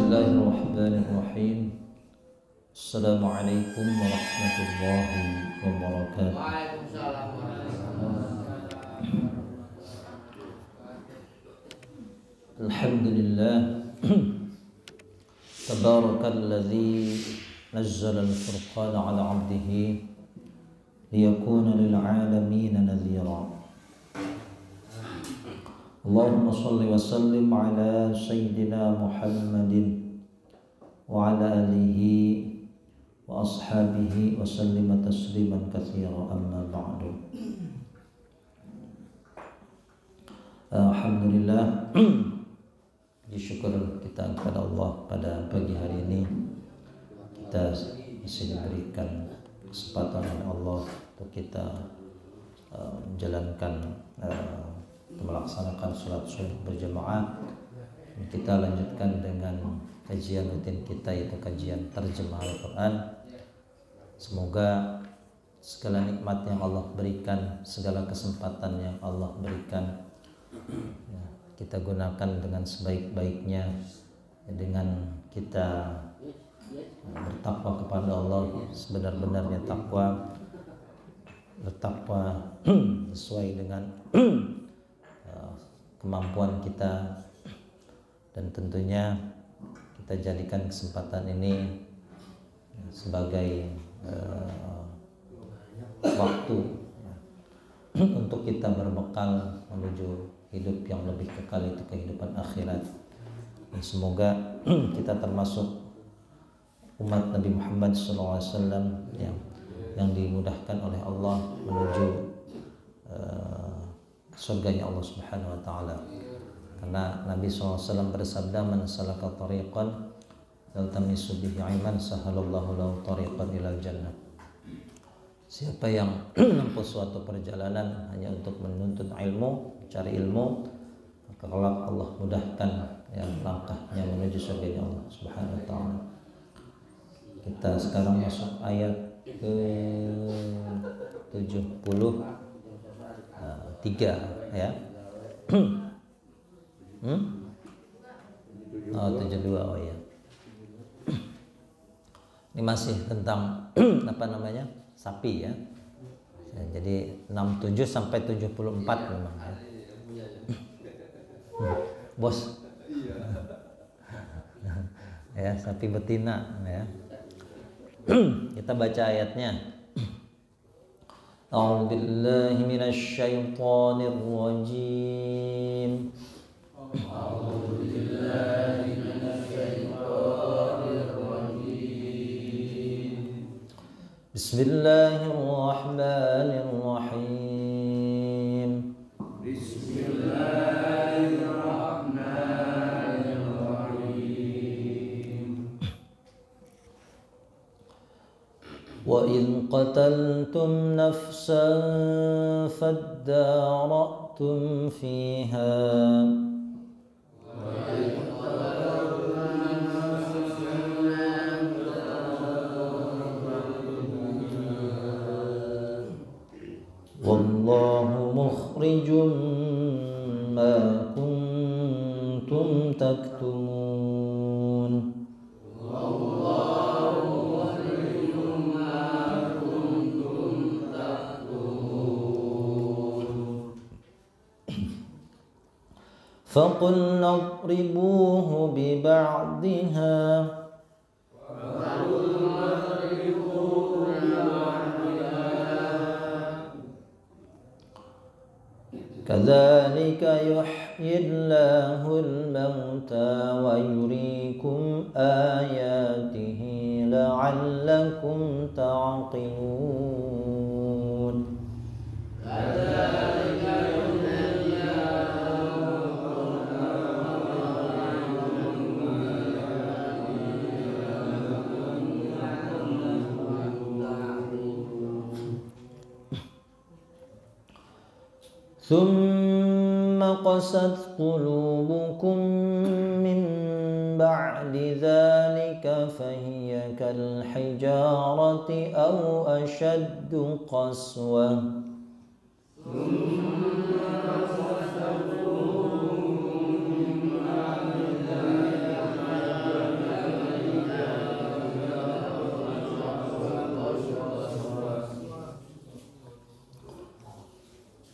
Bismillahirrahmanirrahim. Assalamualaikum warahmatullahi wabarakatuh. Waalaikumsalam warahmatullahi. Alhamdulillah. Tabarakalladzi nazzala al-furqana 'ala 'abdihi liyakuna lil 'alamin nadhira. Allahumma shalli wa sallim ala sayyidina Muhammadin wa ala alihi wa ashabihi wa sallima tasliman katsira, amma ba'du. Alhamdulillah, disyukur kita kepada Allah pada pagi hari ini kita masih diberikan kesempatan oleh Allah untuk kita menjalankan melaksanakan sholat subuh berjamaah. Kita lanjutkan dengan kajian rutin kita, yaitu kajian terjemah Al-Quran. Semoga segala nikmat yang Allah berikan, segala kesempatan yang Allah berikan, ya, kita gunakan dengan sebaik-baiknya, dengan kita bertakwa kepada Allah sebenar-benarnya takwa, bertakwa sesuai dengan kemampuan kita, dan tentunya kita jadikan kesempatan ini sebagai waktu untuk kita berbekal menuju hidup yang lebih kekal, itu kehidupan akhirat. Dan semoga kita termasuk umat Nabi Muhammad SAW yang dimudahkan oleh Allah menuju surganya Allah Subhanahu wa taala. Karena Nabi SAW bersabda, "Man salaka tariqan yaltamisu bihi 'ilman sahalallahu lahu tariqan ilal jannah." Siapa yang menempuh suatu perjalanan hanya untuk menuntut ilmu, mencari ilmu, maka kelak Allah mudahkan langkahnya menuju surganya Allah Subhanahu wa taala. Kita sekarang masuk ayat ke 73 ya. 72, oh ya. Ini masih tentang apa namanya? Sapi ya. Jadi 67 sampai 74 memang ya. Bos. Ya, sapi betina ya. Kita baca ayatnya. A'udzu billahi minasy syaithanir rajim. A'udzu billahi minasy syaithanir rajim. Bismillahirrahmanirrahim. وَإِذْ قَتَلْتُمْ نَفْسًا فَادَّارَأْتُمْ فِيهَا وَاللَّهُ مُخْرِجٌ مَا كُنْتُمْ تَكْتُمُونَ. فَقُلْنَا اضْرِبُوهُ بِبَعْضِهَا كَذَلِكَ يُحْيِي اللَّهُ الْمَوْتَى وَيُرِيكُمْ آيَاتِهِ لَعَلَّكُمْ تَعْقِلُونَ. ثم قست قلوبكم من بعد ذلك فهي كالحجارة أو أشد قسوة.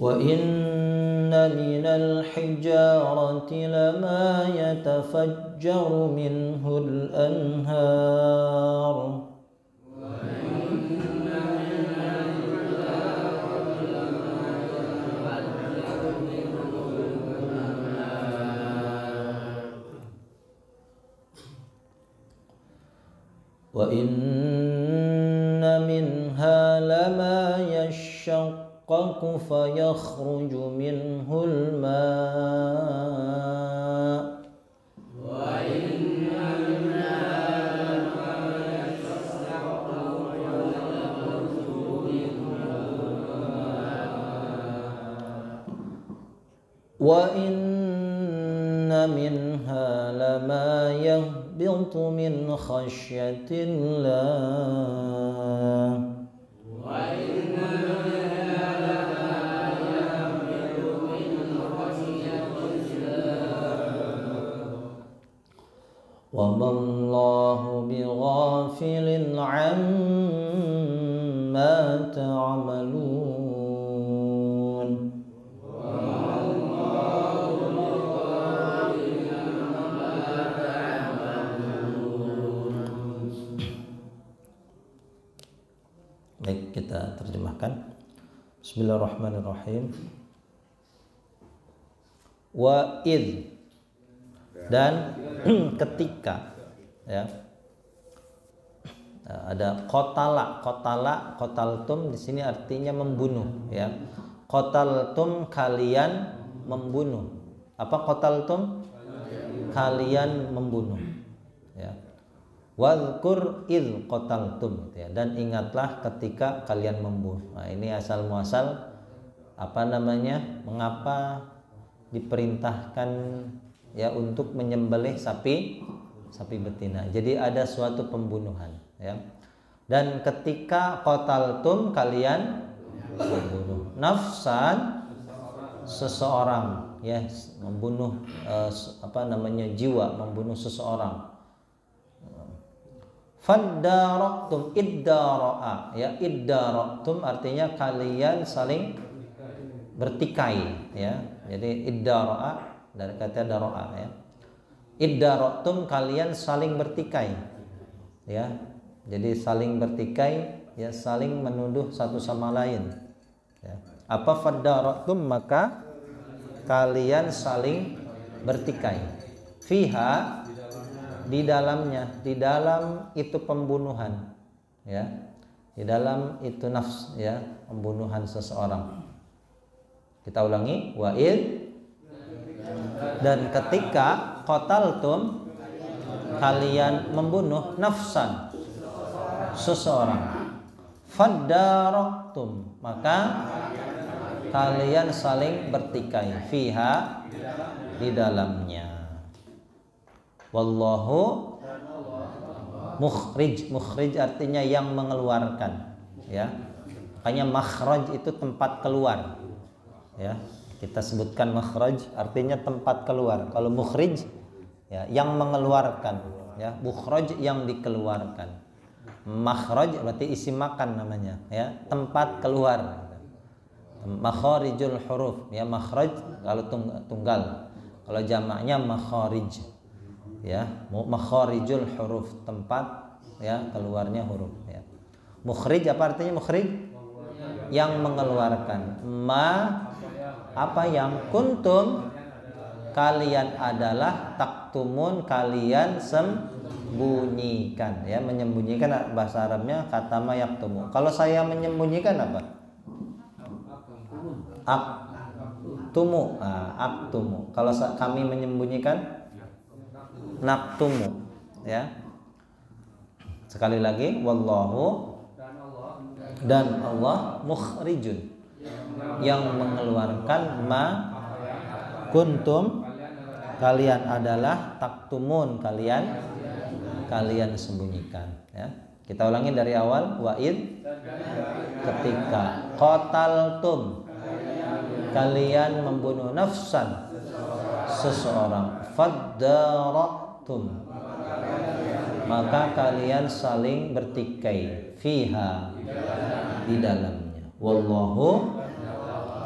Wa inna minal hijarati lama yatafajjaru minhul anhar. Wa inna minha lama yashaqqaqu fayakhruju minhul ma' wa inna minha lama yashaqqaqu fayakhruju minhul ma' wa inna minha lama yahbitu min khasyatillah wa inna minha lama yahbitu min khasyatillah wa mallahu bighafilin amma ta'malun. Baik, kita terjemahkan. Bismillahirrahmanirrahim. Wa id, dan ketika, ya. Ada qataltum di sini artinya membunuh, ya. Qataltum, kalian membunuh. Apa qataltum? Kalian membunuh, ya. Wadhkur id qataltum, ya. Dan ingatlah ketika kalian membunuh. Nah, ini asal muasal mengapa diperintahkan, ya, untuk menyembelih sapi betina. Jadi ada suatu pembunuhan, ya. Dan ketika qataltum, kalian membunuh nafsan, seseorang, ya, membunuh jiwa, membunuh seseorang. Faddaraktum, iddara'a, ya, iddaraktum artinya kalian saling bertikai, ya. Jadi iddara'a dari kata dara'a, ya. Iddaraktum, kalian saling bertikai, ya. Jadi saling bertikai, ya, saling menuduh satu sama lain, ya. Apa faddaraktum? Maka kalian saling bertikai. Fiha, di dalamnya, di dalam itu pembunuhan, ya, di dalam itu nafs, ya, pembunuhan seseorang. Kita ulangi, wa'id, dan ketika qataltum, kalian membunuh nafsan, seseorang. Faddaraktum, maka kalian saling bertikai. Fiha, di dalamnya. Wallahu mukhrij artinya yang mengeluarkan, ya. Makanya makhraj itu tempat keluar, ya. Kita sebutkan makhraj artinya tempat keluar. Kalau mukhrij, ya, yang mengeluarkan, ya. Mukhraj yang dikeluarkan. Makhraj berarti isi makan namanya, ya, tempat keluar. Makharijul huruf, ya, makhraj kalau tunggal. Kalau jamaknya makharij, ya, makharijul huruf, tempat, ya, keluarnya huruf, ya. Mukhrij apa artinya mukhrij? Yang mengeluarkan. Apa yang kuntum, kalian adalah, taktumun, kalian sembunyikan, ya. Menyembunyikan bahasa Arabnya katama yaktumu. Kalau saya menyembunyikan apa? Aktumu. Aktumu. Kalau kami menyembunyikan naktumu, ya. Sekali lagi, wallahu, dan Allah mukhrijun, yang mengeluarkan, ma kuntum, kalian adalah, taktumun, kalian sembunyikan, ya. Kita ulangi dari awal, wa'id, ketika qataltum, kalian membunuh nafsan, seseorang. Faddaraktum, maka kalian saling bertikai. Fiha, di dalamnya. Wallahu,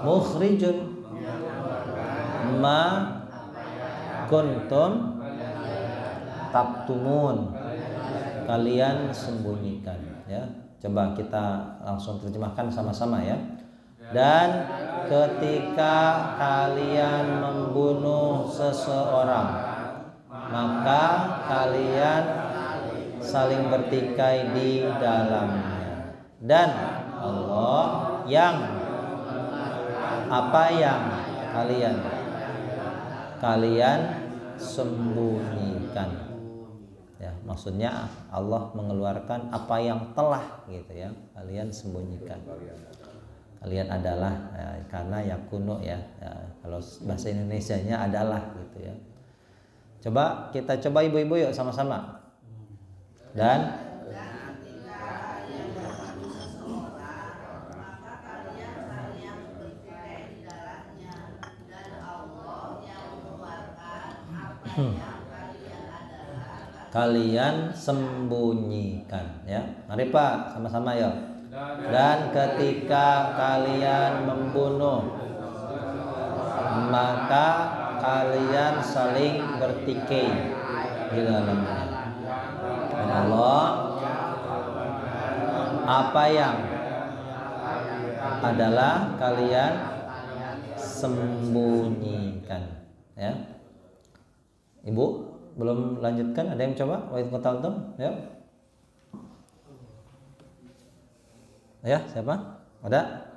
mukhrijun ma kuntum taktumun, kalian sembunyikan, ya. Coba kita langsung terjemahkan sama-sama ya. Dan ketika kalian membunuh seseorang, maka kalian saling bertikai di dalamnya. Dan Allah yang apa yang kalian sembunyikan. Ya, maksudnya Allah mengeluarkan apa yang telah gitu ya kalian sembunyikan. Kalian adalah ya, karena yakunu ya, kalau bahasa Indonesianya adalah gitu ya. Coba kita coba ibu-ibu yuk sama-sama. Dan kalian sembunyikan ya. Mari Pak sama-sama ya. Dan ketika kalian membunuh, maka kalian saling bertikai di dalamnya. Dan Allah apa yang adalah kalian sembunyikan ya. Ibu belum lanjutkan, ada yang coba? Wa idh qataltum ya. Ya, siapa? Ada?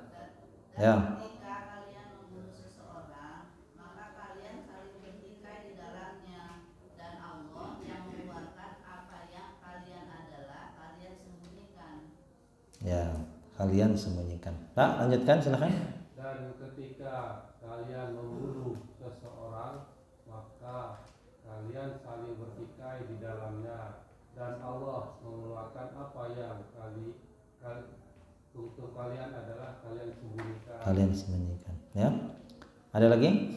Ya. Ketika kalian membunuh seseorang, maka kalian saling bertikai di dalamnya, dan Allah yang mengeluarkan apa yang kalian adalah, kalian sembunyikan. Ya, kalian sembunyikan. Nah, lanjutkan silakan. Dan ketika kalian membunuh seseorang, maka kalian saling bertikai di dalamnya, dan Allah mengeluarkan apa yang untuk kalian adalah kalian sembunyikan. Kalian sembunyikan. Ya. Ada lagi?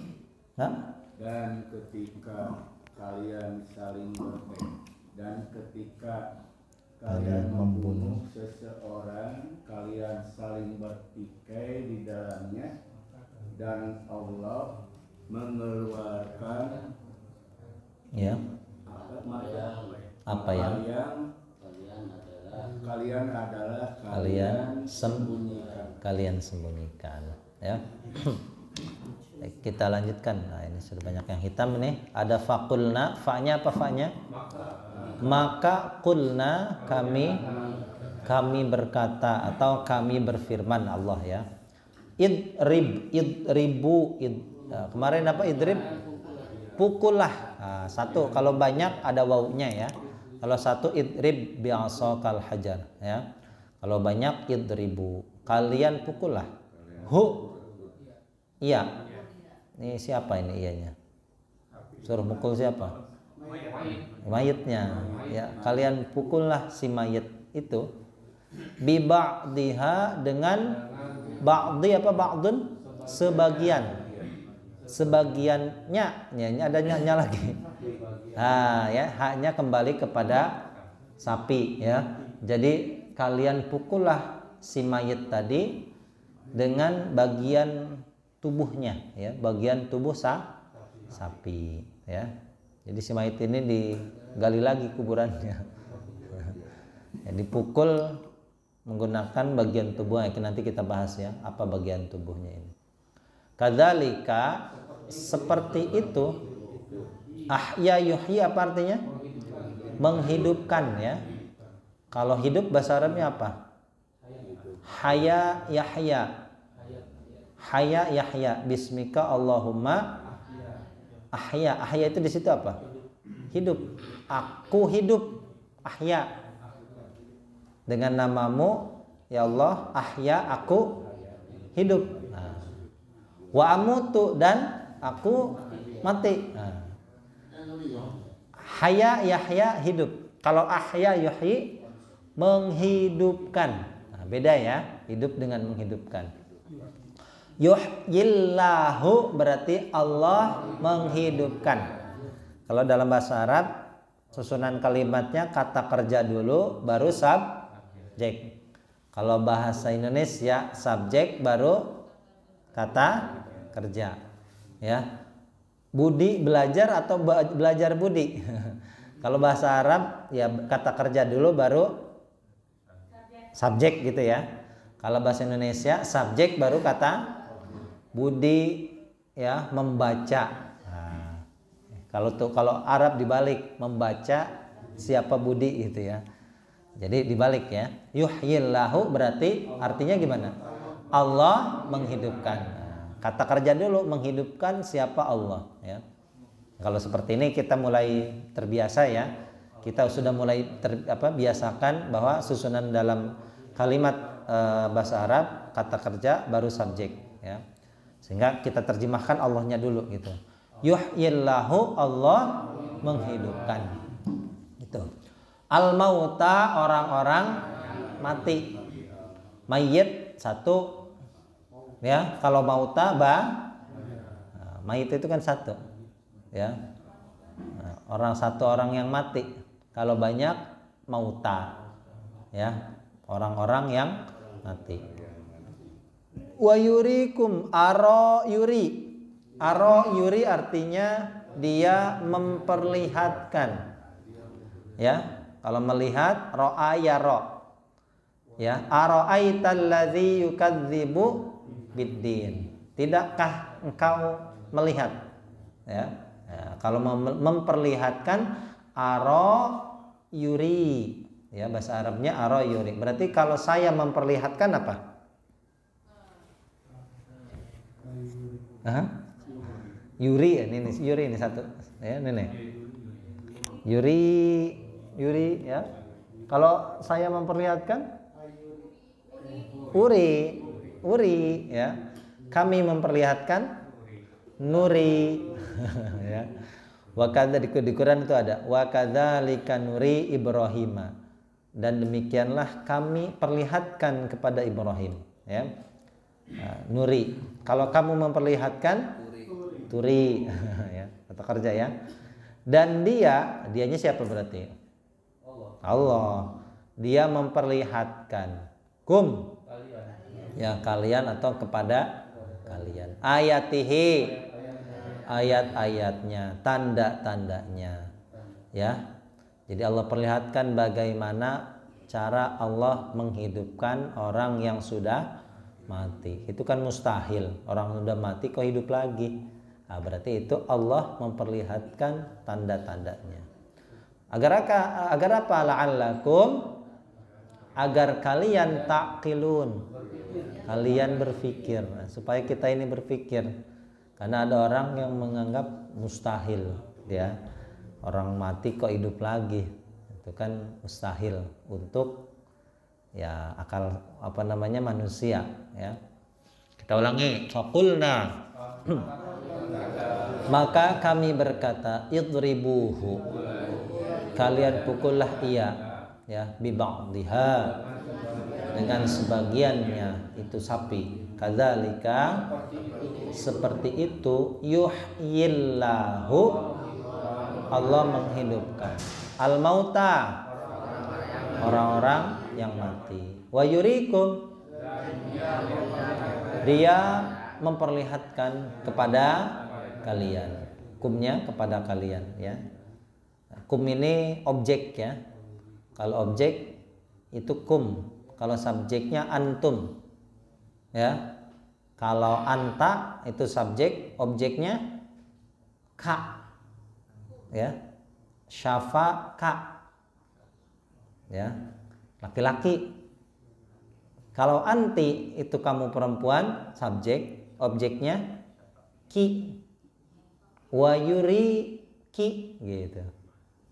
Ya. Dan ketika kalian saling bertikai, dan ketika kalian membunuh seseorang, kalian saling bertikai di dalamnya, dan Allah mengeluarkan Ya. Apa yang kalian adalah kalian sembunyikan. sembunyikan ya. Baik, kita lanjutkan. Nah, ini sudah banyak yang hitam nih. Ada faqulna, fa-nya apa fa-nya? Maka qulna, kami berkata atau kami berfirman Allah ya. Idribu. Kemarin apa idrib? Pukullah. Nah, satu, kalau banyak ada wawunya ya. Kalau satu idrib bi'asakal hajar ya. Kalau banyak idribu, kalian pukullah. Hu. Iya. Ini siapa ini iyanya? Suruh mukul siapa? Mayitnya. Ya, kalian pukullah si mayit itu. Bi ba'diha dengan ba'di apa ba'dun? Sebagiannya, nya ada nya lagi. Nah, ya, haknya kembali kepada sapi ya. Jadi kalian pukullah si mayit tadi dengan bagian tubuhnya ya, bagian tubuh sapi ya. Jadi si mayit ini digali lagi kuburannya. Ya, dipukul menggunakan bagian tubuhnya. Nanti kita bahas ya, apa bagian tubuhnya ini. Kadzalika, seperti itu. Ahya yuhyi apa artinya? Menghidupkan ya. Kalau hidup bahasa Arabnya apa? Haya yahya. Haya yahya. Bismika Allahumma ahya. Ahya itu di situ apa? Hidup. Aku hidup. Ahya. Dengan namamu ya Allah, ahya, aku hidup. Nah. Wa amutu, dan aku mati. Nah. Haya yahya, hidup. Kalau ahya yuhyi, menghidupkan. Nah, beda ya, hidup dengan menghidupkan. Yuhyillahu berarti Allah menghidupkan. Kalau dalam bahasa Arab, susunan kalimatnya kata kerja dulu baru subjek. Kalau bahasa Indonesia, subjek baru kata kerja. Ya. Budi belajar atau belajar budi? Kalau bahasa Arab ya kata kerja dulu baru subjek gitu ya. Kalau bahasa Indonesia subjek baru kata budi ya, membaca. Nah, kalau Arab dibalik, membaca siapa budi gitu ya. Jadi dibalik ya. Yuhyillahu berarti artinya gimana? Allah menghidupkan. Nah, kata kerja dulu, menghidupkan siapa Allah ya. Kalau seperti ini kita mulai terbiasa ya. Kita sudah mulai biasakan bahwa susunan dalam kalimat bahasa Arab kata kerja baru subjek ya. Sehingga kita terjemahkan Allahnya dulu gitu. Yuhyillahu, Allah menghidupkan. Itu. Al-mauta, orang-orang mati. Mayyit satu ya. Kalau mauta mayyit itu kan satu ya. Satu orang yang mati. Kalau banyak mauta ya, orang-orang yang mati. Wa yurikum, aro yuri artinya dia memperlihatkan ya. Kalau melihat ro'a yara ya. Ara'aital ladzi yukadzibu biddin, tidakkah engkau melihat ya. Kalau memperlihatkan aro yuri ya, bahasa Arabnya aro yuri. Berarti kalau saya memperlihatkan apa? Yuri ya, ini yuri ini satu ya, ini yuri ya. Kalau saya memperlihatkan uri ya. Kami memperlihatkan nuri ya. Wa kadza di Quran itu ada wa kadzalika nuri Ibrahim, dan demikianlah kami perlihatkan kepada Ibrahim ya. Nuri, kalau kamu memperlihatkan turi ya, kata kerja ya. Dan dianya siapa berarti? Allah. Dia memperlihatkan ya, kalian atau kepada kalian. Ayatihi, ayat-ayatnya, tanda-tandanya ya. Jadi Allah perlihatkan bagaimana cara Allah menghidupkan orang yang sudah mati. Itu kan mustahil, orang sudah mati kok hidup lagi. Nah, berarti itu Allah memperlihatkan tanda-tandanya. Agar apa? La'allakum, agar kalian taqilun, kalian berpikir. Nah, supaya kita ini berpikir. Karena ada orang yang menganggap mustahil ya. Orang mati kok hidup lagi. Itu kan mustahil untuk ya akal manusia ya. Kita ulangi. Faqulna, maka kami berkata, idribuhu, kalian pukullah ia ya, bi ba'dihha, dengan sebagiannya itu sapi. Kadzalika, seperti itu, yuhyillahu, Allah menghidupkan al-mauta, orang-orang yang mati. Wa yurikum, dia memperlihatkan kepada kalian. Kumnya kepada kalian ya. Kum ini objek ya. Kalau objek itu kum, kalau subjeknya antum ya. Kalau anta itu subjek, objeknya ka ya. Syafa ka ya, laki-laki. Kalau anti itu kamu perempuan, subjek, objeknya ki. Wa yuri ki gitu.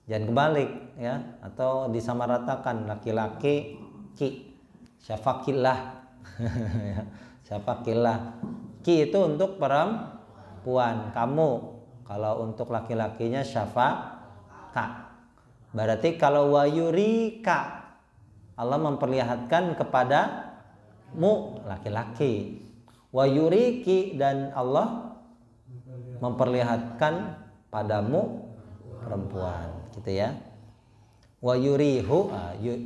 Jangan kebalik ya, atau disamaratakan, laki-laki ki. Syafaqillah. Ya, syafaqillah. Ki itu untuk perempuan, kamu. Kalau untuk laki-lakinya syafaqa. Berarti kalau wa yurika, Allah memperlihatkan kepadamu laki-laki. Wa yuriki, dan Allah memperlihatkan padamu perempuan, gitu ya. Wa yurihu,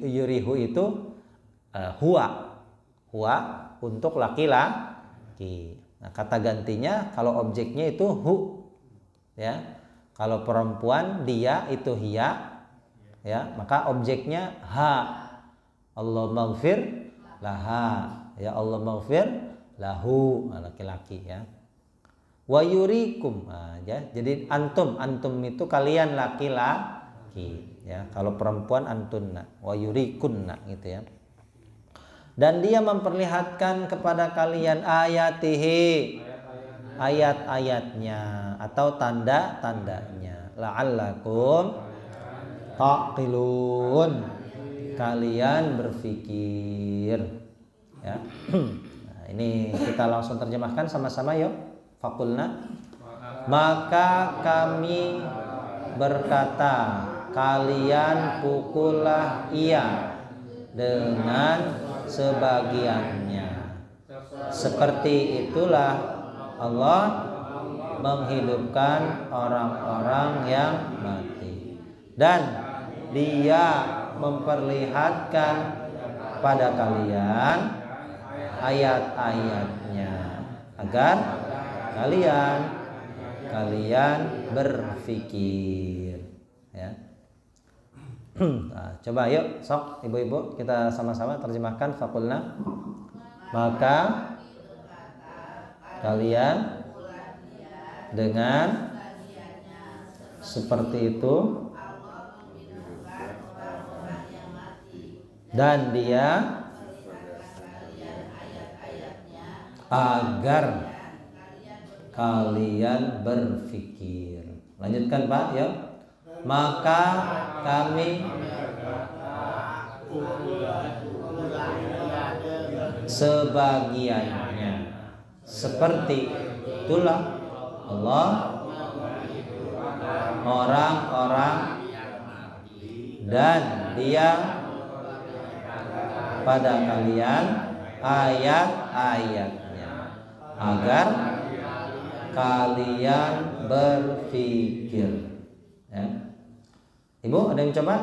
yurihu itu huwa untuk laki-laki. Nah, kata gantinya kalau objeknya itu hu, ya. Kalau perempuan dia itu hiya, ya, maka objeknya ha. Allah maghfir laha, ya Allah maghfir lahu, laki-laki, ya. Wa yurikum, ya. Jadi antum itu kalian laki-laki, ya. Kalau perempuan antunna, wa yurikunna, gitu, ya. Dan dia memperlihatkan kepada kalian ayatihi, ayat-ayatnya atau tanda-tandanya, la'allakum taqilun, kalian berpikir, ya. Nah, ini kita langsung terjemahkan sama-sama yuk. Fakulna, maka kami berkata, kalian pukullah ia dengan sebagiannya. Seperti itulah Allah menghidupkan orang-orang yang mati, dan Dia memperlihatkan pada kalian ayat-ayatnya agar kalian berpikir, ya. Nah, coba yuk sok ibu-ibu kita sama-sama terjemahkan. Fakulna, maka kalian dengan seperti itu, dan Dia agar kalian berpikir. Lanjutkan Pak, ya. Maka kami sebagiannya, seperti itulah Allah orang-orang, dan Dia pada kalian ayat-ayatnya agar kalian berpikir, ya. Ibu ada yang coba?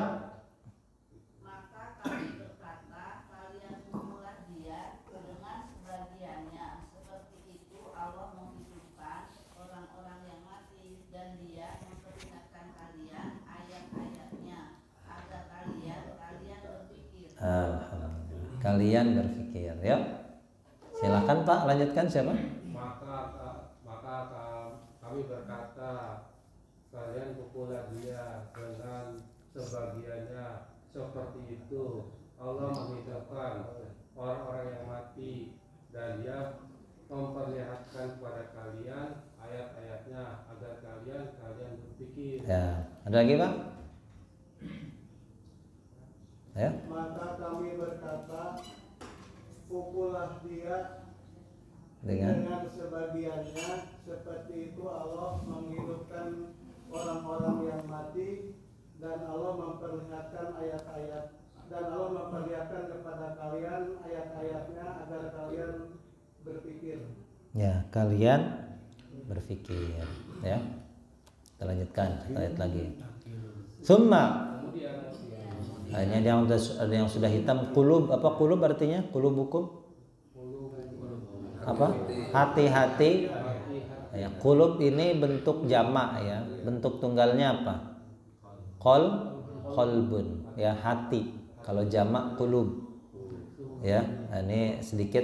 Maka kami berkata, kalian pukullah dia dengan sebagiannya. Seperti itu Allah menghidupkan orang-orang yang mati, dan Dia memperingatkan kalian ayat-ayatnya agar kalian berpikir. Kalian berpikir, ya. Silakan Pak, lanjutkan. Siapa? Maka kami berkata, kalian pukullah dia dengan sebagiannya. Seperti itu Allah menghidupkan orang-orang yang mati, dan Dia memperlihatkan kepada kalian ayat-ayatnya agar kalian berpikir. Ya, ada lagi Pak? Ya. Maka kami berkata, pukullah dia Dengan sebagiannya. Seperti itu Allah menghidupkan orang-orang yang mati, dan Allah memperlihatkan kepada kalian ayat-ayatnya agar kalian berpikir. Ya, kalian berpikir, ya. Kita lanjutkan satu ayat lagi. Summa, ini ada yang sudah hitam. Kulub, apa kulub artinya? Kulubukum apa? Hati-hati. Ya, kulub ini bentuk jamak, ya. Bentuk tunggalnya apa? Qalbun, ya, hati. Kalau jamak kulub, ya. Ini sedikit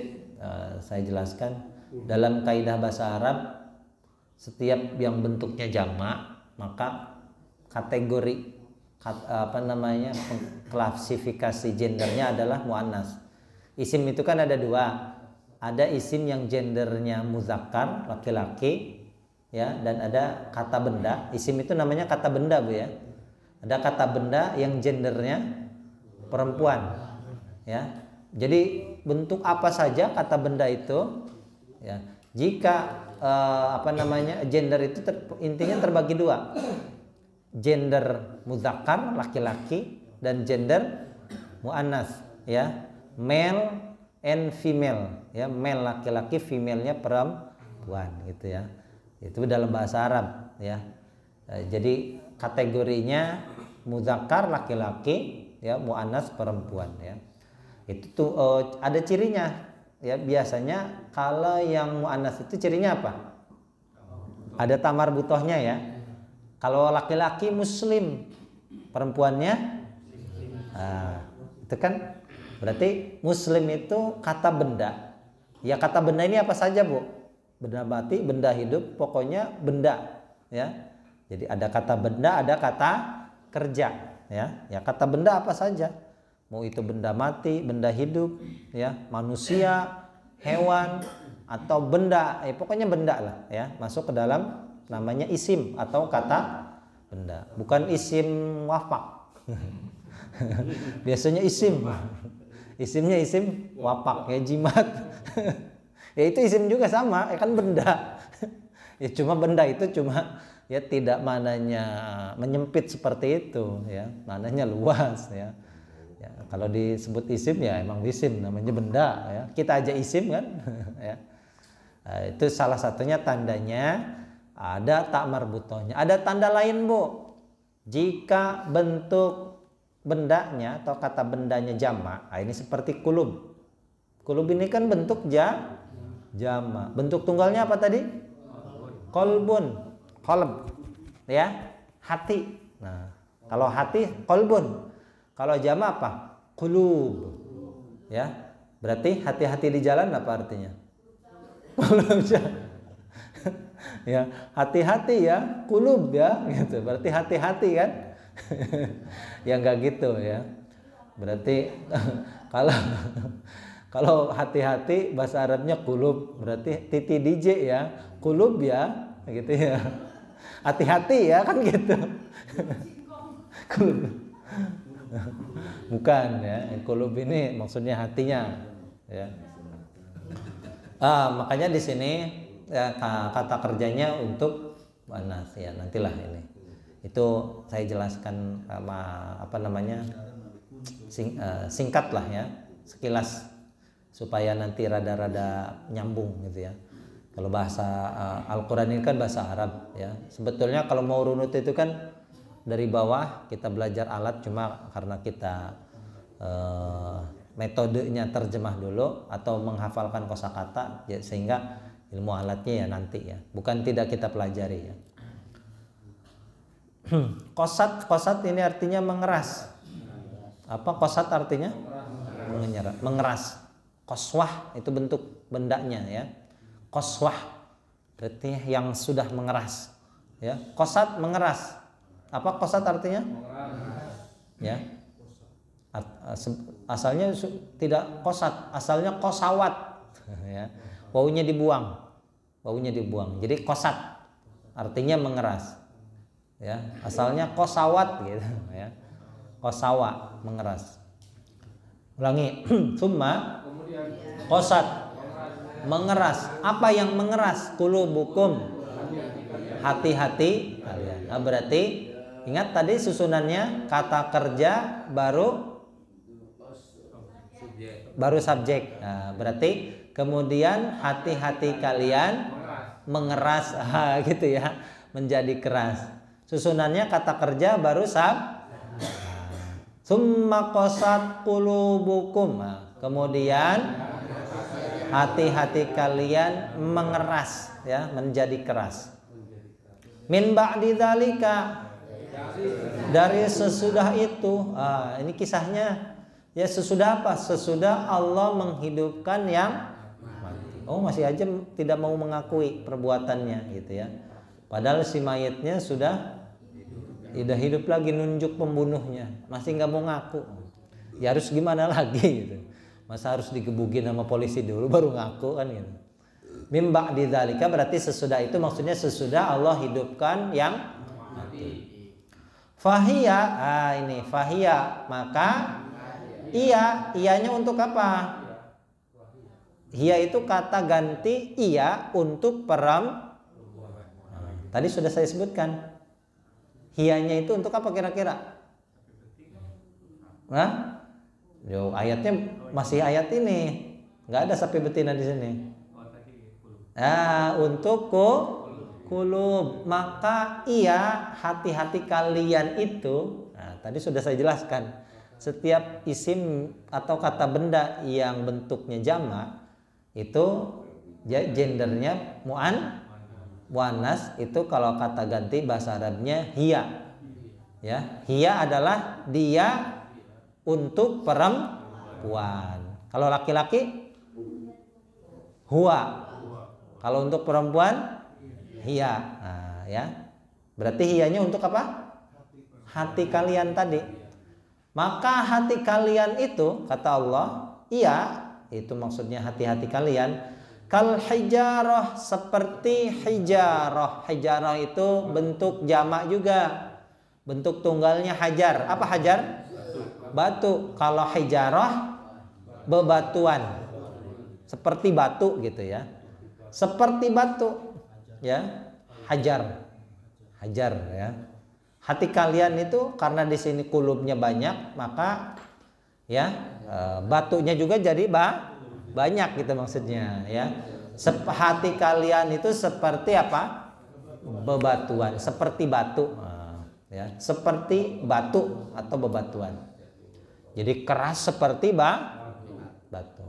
saya jelaskan. Dalam kaidah bahasa Arab, setiap yang bentuknya jamak, maka kategori klasifikasi gendernya adalah muannas. Isim itu kan ada dua. Ada isim yang gendernya muzakkar, laki-laki, ya, dan ada kata benda. Isim itu namanya kata benda, Bu, ya. Ada kata benda yang gendernya perempuan, ya. Jadi bentuk apa saja kata benda itu, ya. Jika gender itu intinya terbagi dua. Gender muzakkar, laki-laki, dan gender muannas, ya. Male and female, ya, male laki-laki, female-nya perempuan, gitu, ya. Itu dalam bahasa Arab, ya. Jadi kategorinya muzakkar laki-laki, ya, muannas perempuan, ya. Itu tuh ada cirinya. ya biasanya kalau yang muannas itu cirinya apa? Ada tamar butohnya ya. Kalau laki-laki muslim, perempuannya itu kan berarti muslim itu kata benda. Ya kata benda ini apa saja, Bu? Benda mati, benda hidup, pokoknya benda ya. Jadi ada kata benda, ada kata kerja ya. Ya kata benda apa saja. Mau itu benda mati, benda hidup ya, manusia, hewan atau benda, pokoknya benda lah ya, masuk ke dalam namanya isim atau kata benda. Bukan isim wafak. Biasanya isim. Isimnya isim wapak ya, jimat. Ya itu isim juga sama, kan benda. Ya cuma benda itu cuma ya tidak mananya menyempit seperti itu ya, mananya luas ya. Ya kalau disebut isim ya emang isim, namanya benda ya. Kita aja isim kan ya. Nah, itu salah satunya tandanya ada tak marbutohnya. Ada tanda lain, Bu. Jika bentuk bendanya atau kata bendanya jamak, nah ini seperti kulub. Kulub ini kan bentuk jamak. Bentuk tunggalnya apa tadi? Kolbun, kolb, ya, hati. Nah, kalau hati kolbun, kalau jamak apa? Kulub, ya. Berarti hati-hati di jalan apa artinya? Kulub. Ya, hati-hati ya, kulub ya, gitu. Berarti hati-hati kan? Ya enggak gitu ya. Berarti kalau hati-hati bahasa Arabnya kulub, berarti titi DJ ya, kulub ya, gitu ya. Hati-hati ya kan gitu. Kulub. Bukan ya, kulub ini maksudnya hatinya ya. Makanya di sini ya, kata kerjanya untuk muannas ya, nantilah ini. Itu saya jelaskan apa namanya? Singkat lah ya, sekilas supaya nanti rada-rada nyambung gitu ya. Kalau bahasa Al-Qur'an ini kan bahasa Arab ya. Sebetulnya kalau mau runut itu kan dari bawah kita belajar alat, cuma karena kita metodenya terjemah dulu atau menghafalkan kosakata ya, sehingga ilmu alatnya ya nanti ya, bukan tidak kita pelajari ya. Kosat ini artinya mengeras. Apa kosat artinya? Mengeras. Koswah itu bentuk bendanya ya. Koswah berarti yang sudah mengeras ya. Kosat mengeras. Apa kosat artinya? Ya. Asalnya tidak kosat, asalnya kosawat ya. Baunya dibuang. Jadi kosat artinya mengeras. Ya, asalnya kosawat gitu ya. Kosawa, mengeras. Ulangi. Summa kosat, mengeras. Apa yang mengeras? Qulubukum, hati-hati kalian. Nah, berarti ingat tadi susunannya, kata kerja baru subjek. Nah, berarti kemudian hati-hati kalian mengeras gitu ya, menjadi keras. Susunannya kata kerja baru summa qasat qulubukum. Kemudian hati-hati kalian mengeras ya, menjadi keras. Min ba'di dzalika, dari sesudah itu. Ini kisahnya ya, sesudah apa? Sesudah Allah menghidupkan yang mati. Oh, masih aja tidak mau mengakui perbuatannya gitu ya. Padahal si mayatnya sudah hidup lagi, nunjuk pembunuhnya, masih nggak mau ngaku. Ya harus gimana lagi gitu. Masa harus digebukin sama polisi dulu baru ngaku kan gitu. Mim ba'di dzalika berarti sesudah itu, maksudnya sesudah Allah hidupkan yang mati. Fahiya, ini fahiya, maka iyanya untuk apa? Hiya itu kata ganti iya untuk tadi sudah saya sebutkan. Hiyanya itu untuk apa kira-kira? Ayatnya masih ayat ini, nggak ada sapi betina di sini. Untuk kulub, maka iya hati-hati kalian itu. Nah, tadi sudah saya jelaskan. Setiap isim atau kata benda yang bentuknya jamak itu gendernya muannas, itu kalau kata ganti bahasa Arabnya hiya. Ya, hiya adalah dia untuk perempuan. Kalau laki-laki huwa. Kalau untuk perempuan hiya. Nah, ya. Berarti hiyanya untuk apa? Hati kalian tadi. Maka hati kalian itu kata Allah, iya, itu maksudnya hati-hati kalian, kal hijarah, seperti hijarah. Hijarah itu bentuk jamak juga. Bentuk tunggalnya hajar. Apa hajar? Batu. Kalau hijarah bebatuan. Seperti batu gitu ya. Seperti batu. Ya. Hajar. Hajar ya. Hati kalian itu karena di sini kulubnya banyak, maka ya batunya juga jadi banyak gitu maksudnya ya. Hati kalian itu seperti apa? Bebatuan, seperti batu. Ya, seperti batu atau bebatuan. Jadi keras seperti batu.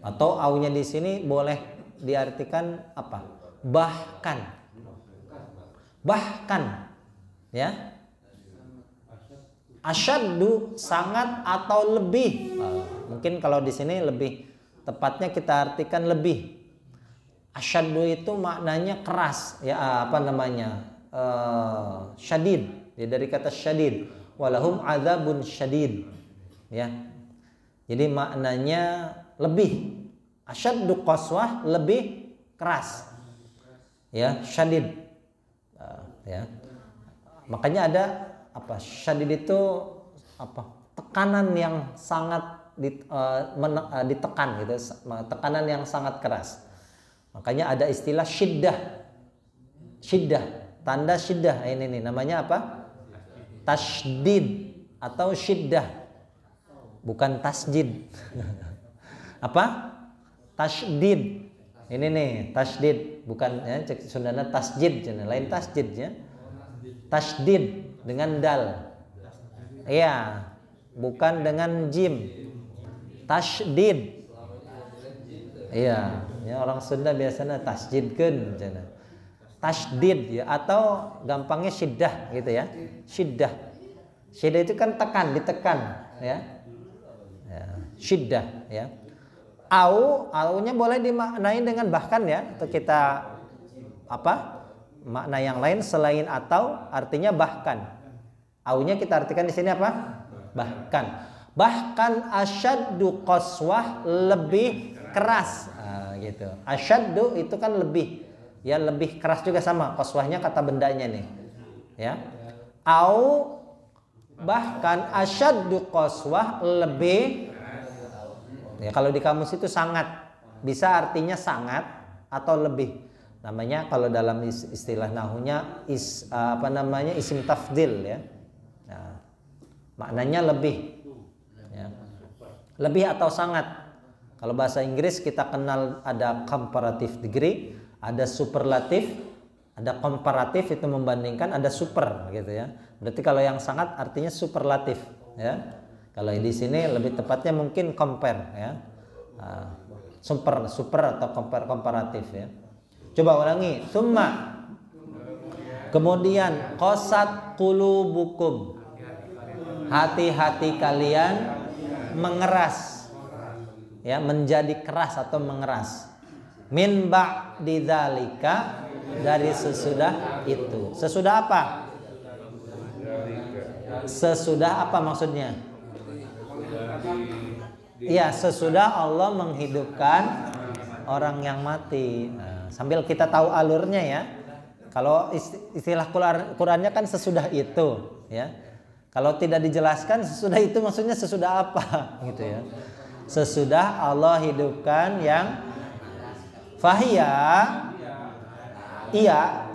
Atau aunya di sini boleh diartikan apa? Bahkan ya. Asyaddu sangat atau lebih. Mungkin kalau di sini lebih tepatnya kita artikan lebih. Asyaddu itu maknanya keras ya, apa namanya? Syadid. Ya, dari kata syadid. Walahum adzabun syadid. Ya. Jadi maknanya lebih. Asyaddu qaswah, lebih keras. Ya, syadid. Ya. Makanya ada apa? Syadid itu apa? Tekanan yang sangat ditekan gitu, tekanan yang sangat keras. Makanya ada istilah syiddah. Syiddah, tanda syiddah ini nih namanya apa? Tasydid atau syiddah. Bukan tasjid. Apa? Tasydid. Ini nih, tasydid, bukan ya, Sundana tasjid, lain tasjid ya. Tasydid dengan dal. Iya, bukan dengan jim. Tasydid. Iya, ya orang Sunda biasanya tasjidkeun cenah. Tasydid ya, atau gampangnya syiddah gitu ya. Syiddah. Syiddah itu kan tekan, ditekan ya. Ya, syiddah ya. Aunya boleh dimaknai dengan bahkan ya, atau kita apa? Makna yang lain selain atau artinya bahkan. Aunya kita artikan di sini apa? Bahkan. Bahkan asyaddu qaswah, lebih keras. Nah, gitu. Asyaddu itu kan lebih. Ya lebih keras juga sama qaswahnya kata bendanya nih. Ya. Au bahkan asyaddu qaswah, lebih. Ya, kalau di kamus itu sangat, bisa artinya sangat atau lebih. Namanya kalau dalam istilah nahunya isim tafdil ya. Nah, maknanya lebih. Ya. Lebih atau sangat. Kalau bahasa Inggris kita kenal ada comparative degree, ada superlatif, ada komparatif itu membandingkan, ada super gitu ya. Berarti kalau yang sangat artinya superlatif ya. Kalau di sini lebih tepatnya mungkin compare ya. Super atau komparatif ya. Coba ulangi. Summa. Kemudian qasat qulubukum. Hati-hati kalian mengeras. Ya, menjadi keras atau mengeras. Min ba'di dzalika, dari sesudah itu. Sesudah apa? Sesudah apa maksudnya? Ya, sesudah Allah menghidupkan orang yang mati. Nah, sambil kita tahu alurnya ya. Kalau istilah Qurannya kan sesudah itu, ya. Kalau tidak dijelaskan sesudah itu maksudnya sesudah apa, gitu ya. Sesudah Allah hidupkan yang fahiyya.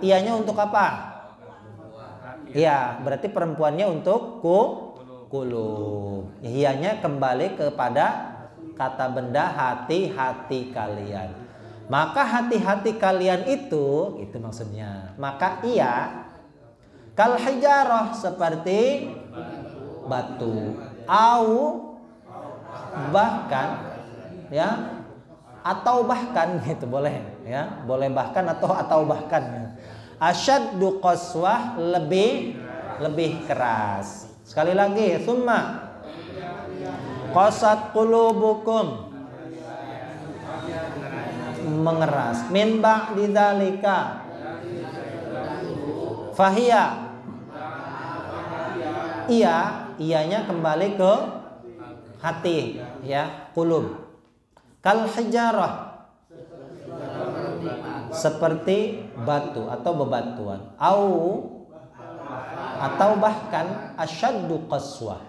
Iyanya untuk apa? Iya, berarti perempuannya untuk kulub. Iyanya kembali kepada kata benda hati-hati kalian. Maka hati-hati kalian itu maksudnya. Maka iya kal hijarah, seperti batu. Au bahkan ya, atau bahkan gitu boleh ya, boleh bahkan atau bahkan. Asyaddu qaswah, lebih keras. Sekali lagi, summa qasat qulubukum, mengeras. Min ba'di dzalika fahiya, iyanya kembali ke hati ya, qulub. Kal hijarah, seperti batu atau bebatuan. Atau bahkan asyaddu qaswah,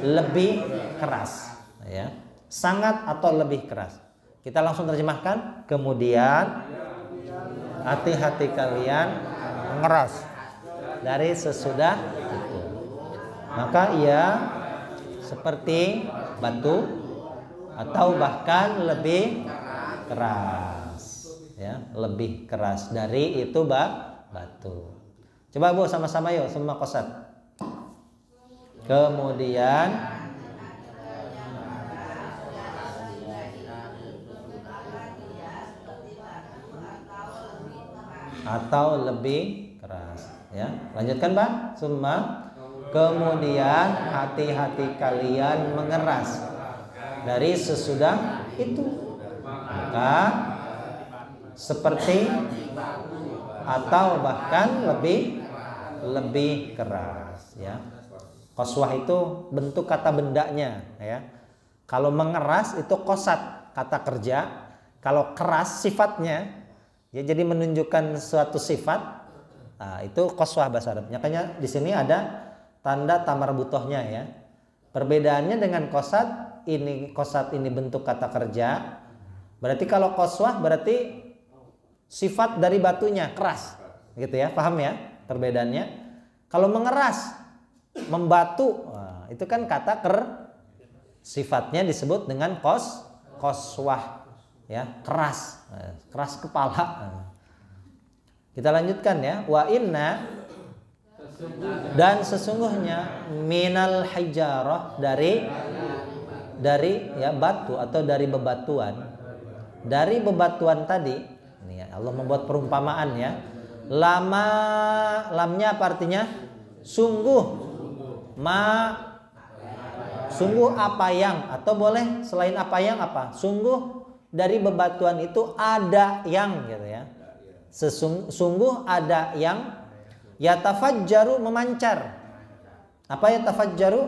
lebih keras ya, sangat atau lebih keras. Kita langsung terjemahkan. Kemudian hati-hati kalian mengeras dari sesudah itu, maka ia seperti batu atau bahkan lebih keras ya, lebih keras dari itu batu. Coba Bu sama-sama yuk, semua qasat. Kemudian atau lebih keras ya. Lanjutkan Pak. Summa, kemudian hati-hati kalian mengeras dari sesudah itu, maka seperti atau bahkan lebih keras ya. Qaswah itu bentuk kata bendanya ya. Kalau mengeras itu qasat, kata kerja. Kalau keras sifatnya ya, jadi menunjukkan suatu sifat. Nah, itu qaswah bahasa Arabnya. Makanya di sini ada tanda tamar butohnya ya. Perbedaannya dengan qasat, ini bentuk kata kerja. Berarti kalau qaswah berarti sifat dari batunya keras, gitu ya, paham ya perbedaannya? Kalau mengeras, membatu, nah, itu kan kata sifatnya disebut dengan qaswah, ya, keras, keras kepala. Kita lanjutkan ya. Wa inna, dan sesungguhnya minal hijarah, dari ya batu atau dari bebatuan. Dari bebatuan tadi. Allah membuat perumpamaan ya. Lamnya apa artinya? Sungguh. Sungguh apa yang, atau boleh selain apa yang apa? Sungguh dari bebatuan itu ada yang, gitu ya. Sungguh ada yang yatafajjaru, memancar. Apa yatafajjaru?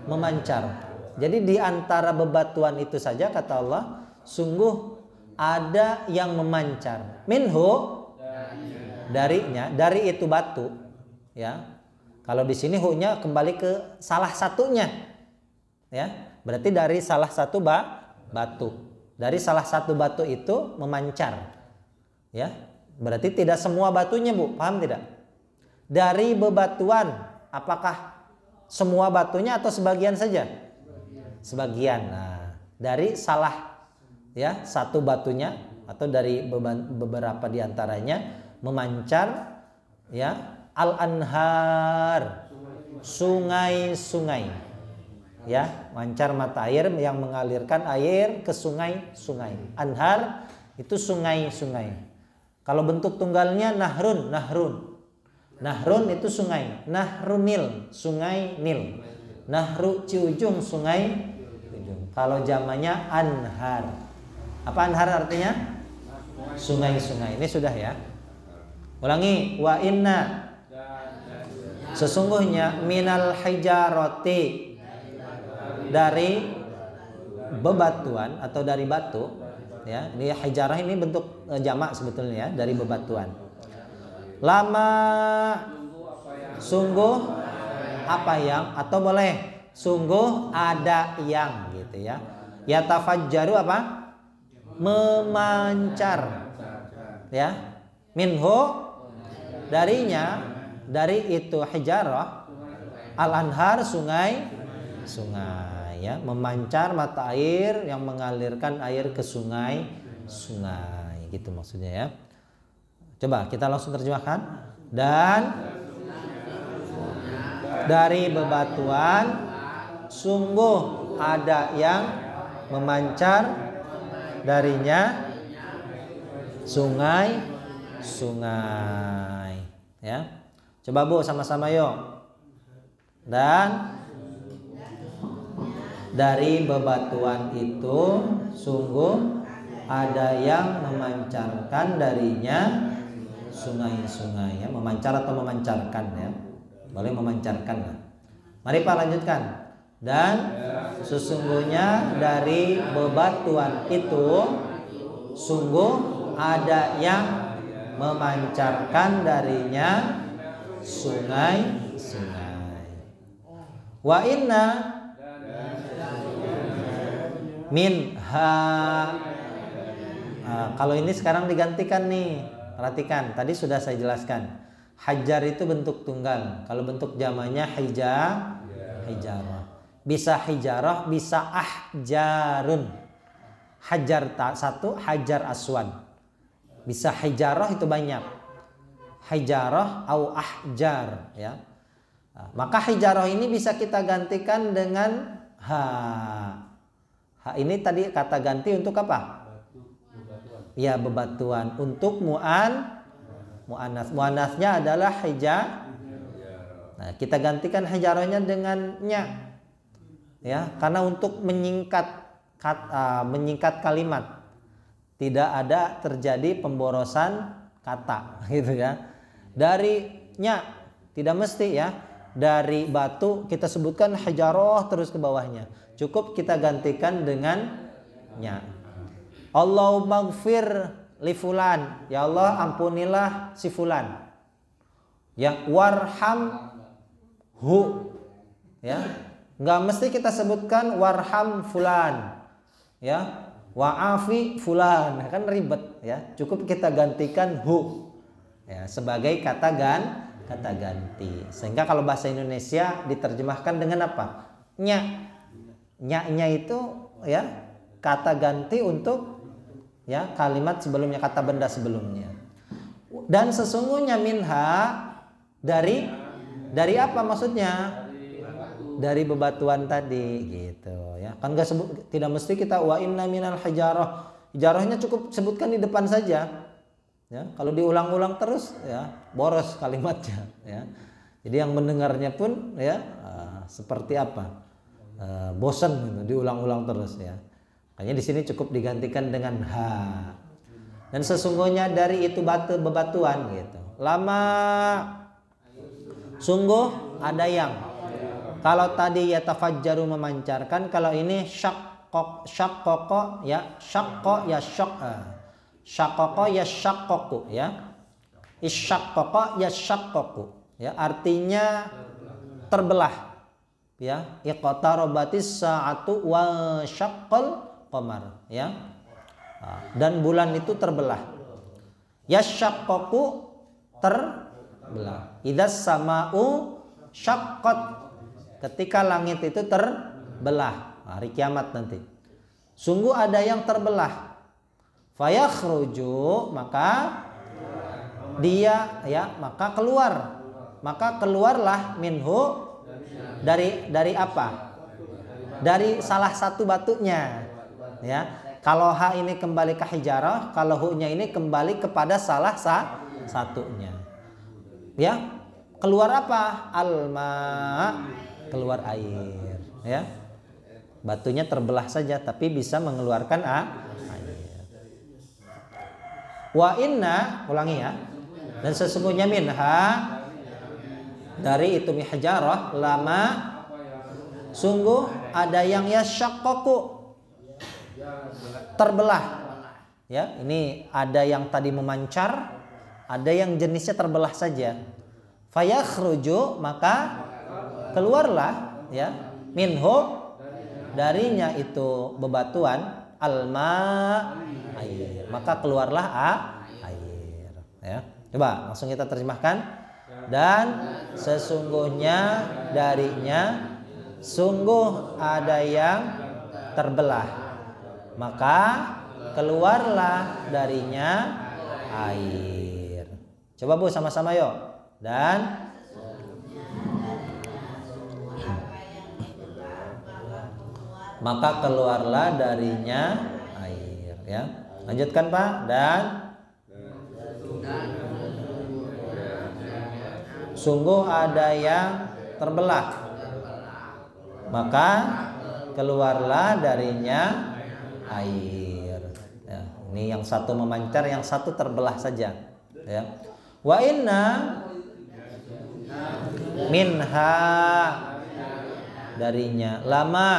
Memancar. Jadi di antara bebatuan itu saja kata Allah, sungguh ada yang memancar. Minhu, darinya, dari itu batu ya. Kalau di sini hu-nya kembali ke salah satunya ya. Berarti dari salah satu batu. Dari salah satu batu itu memancar ya. Berarti tidak semua batunya Bu, paham tidak? Dari bebatuan, apakah semua batunya atau sebagian saja? Sebagian. Nah, dari salah ya satu batunya atau dari beberapa diantaranya memancar ya, al-anhar, sungai-sungai ya, mancar mata air yang mengalirkan air ke sungai-sungai. Anhar itu sungai-sungai. Kalau bentuk tunggalnya nahrun itu sungai. Nahrunil, sungai Nil. Nahru Ciujung, sungai Ciujung. Kalau zamannya anhar. Apa anhar artinya? Sungai-sungai. Ini sudah ya. Ulangi. Wa inna, sesungguhnya minal hijarati, dari bebatuan atau dari batu ya. Ini hijarah ini bentuk jamak sebetulnya ya, dari bebatuan. Lama, sungguh apa yang, atau boleh sungguh ada yang, gitu ya. Yatafajjaru apa? Memancar ya. Minhu, darinya, dari itu hijarah, al-anhar, sungai ya, memancar mata air yang mengalirkan air ke sungai gitu maksudnya ya. Coba kita langsung terjemahkan. Dan dari bebatuan sungguh ada yang memancar darinya sungai-sungai. Ya. Coba Bu sama-sama yuk. Dan dari bebatuan itu sungguh ada yang memancarkan darinya sungai-sungai, ya. Memancar atau memancarkan, ya. Boleh memancarkan lah. Mari Pak lanjutkan. Dan sesungguhnya dari bebatuan itu sungguh ada yang memancarkan darinya sungai-sungai. Wa inna minha. Kalau ini sekarang digantikan nih. Perhatikan, tadi sudah saya jelaskan. Hajar itu bentuk tunggal. Kalau bentuk jamaknya hijarah. Bisa hijarah, bisa ahjarun. Hajar satu, hajar aswan. Bisa hijarah itu banyak. Hijarah au ahjar, ya. Maka hijarah ini bisa kita gantikan dengan ha. Ha ini tadi kata ganti untuk apa? Ya, bebatuan. Untuk mu'anats. Mu'anatsnya adalah hijar. Nah, kita gantikan hijarahnya dengan nya. Ya, karena untuk menyingkat kalimat. Tidak ada terjadi pemborosan kata, gitu ya. Dari nya tidak mesti, ya. Dari batu kita sebutkan hijarah terus ke bawahnya. Cukup kita gantikan dengan nya. Allahumma gfir li fulan, ya Allah ampunilah si fulan. Ya, warham hu, ya. Enggak mesti kita sebutkan warham fulan, ya. Wa'afi fulan, kan ribet, ya. Cukup kita gantikan hu, ya, sebagai kata ganti. Sehingga kalau bahasa Indonesia diterjemahkan dengan apa? Nya. Nya itu, ya, kata ganti untuk, ya, kalimat sebelumnya, kata benda sebelumnya. Dan sesungguhnya minha dari apa maksudnya? Dari bebatuan tadi, gitu, ya. Kan enggak tidak mesti kita wa inna minal hijarah. Hijarahnya cukup sebutkan di depan saja. Ya, kalau diulang-ulang terus, ya, boros kalimatnya, ya. Jadi yang mendengarnya pun, ya, seperti apa? Bosan gitu, diulang-ulang terus, ya. Makanya di sini cukup digantikan dengan ha. Dan sesungguhnya dari itu bebatuan, gitu. Lama sungguh ada yang. Kalau tadi ya tafajjaru memancarkan, kalau ini syaqqaqa ya syaqqa ya syaqqa. Syaqqaqa ya syaqqaqu, ya. Isyaqqaqa ya syaqqaqu, ya, artinya terbelah. Ya, iqtarabatis sa'atu wa syaqqal qamar, ya. Dan bulan itu terbelah. Yasyaqqaqu terbelah. Idzas sama'u syaqqat, ketika langit itu terbelah, hari kiamat nanti. Sungguh ada yang terbelah. Fayakhruju, maka dia, ya, maka keluarlah minhu dari apa? Dari salah satu batunya, ya. Kalau ha ini kembali ke hijarah, kalau hu-nya ini kembali kepada salah satunya. Ya, keluar apa? Alma, keluar air, ya. Batunya terbelah saja tapi bisa mengeluarkan air. Wa inna, ulangi ya. Dan sesungguhnya minha, dari itu mihajarah, lama sungguh ada yang yasyaqqaqu, terbelah, ya. Ini ada yang tadi memancar, ada yang jenisnya terbelah saja. Fayakhruju, maka keluarlah, ya, minhu, darinya itu bebatuan, alma, air, maka keluarlah air, ya. Coba langsung kita terjemahkan. Dan sesungguhnya darinya sungguh ada yang terbelah, maka keluarlah darinya air. Coba Bu sama-sama yuk. Dan maka keluarlah darinya air, ya. Lanjutkan Pak. Dan sungguh ada yang terbelah, maka keluarlah darinya air. Ya, ini yang satu memancar, yang satu terbelah saja. Ya. Wa inna minha, darinya, lama,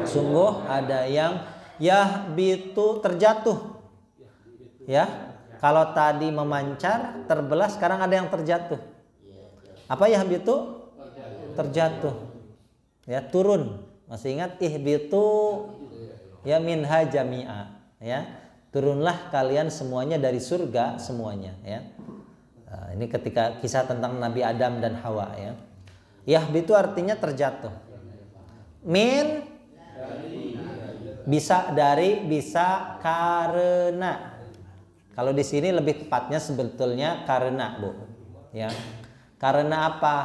sungguh ada yang yahbitu, terjatuh. Ya, kalau tadi memancar, terbelah, sekarang ada yang terjatuh. Apa yahbitu? Terjatuh. Ya, turun. Masih ingat ihbitu ya minha jami'a, ya. Turunlah kalian semuanya dari surga semuanya, ya. Nah, ini ketika kisah tentang Nabi Adam dan Hawa, ya. Yahbitu artinya terjatuh. Min bisa dari, bisa karena. Kalau di sini lebih tepatnya sebetulnya karena, Bu. Ya. Karena apa?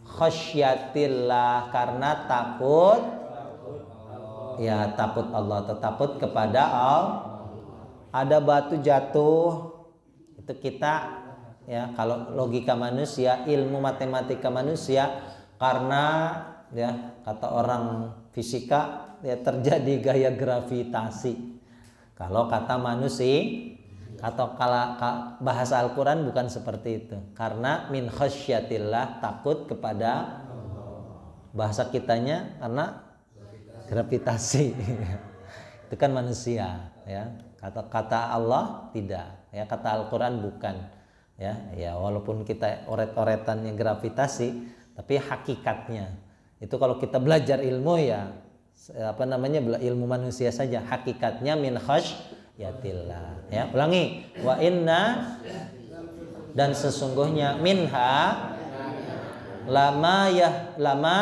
Khasyatillah, karena takut. Ya, takut Allah atau takut kepada Allah. Ada batu jatuh, itu kita, ya, kalau logika manusia, ilmu matematika manusia, karena, ya, kata orang fisika, ya, terjadi gaya gravitasi. Kalau kata manusia, atau kalau bahasa Al-Quran bukan seperti itu. Karena min khasyatillah, takut kepada, bahasa kitanya karena gravitasi. Itu kan manusia, ya. Kata Allah tidak, ya. Kata Al-Quran bukan, ya. Ya, walaupun kita oret-oretannya gravitasi, tapi hakikatnya itu kalau kita belajar ilmu, ya, apa namanya, ilmu manusia saja, hakikatnya min khasyatillah, ya. Ulangi, wa inna, dan sesungguhnya, minha, lama, ya, lama,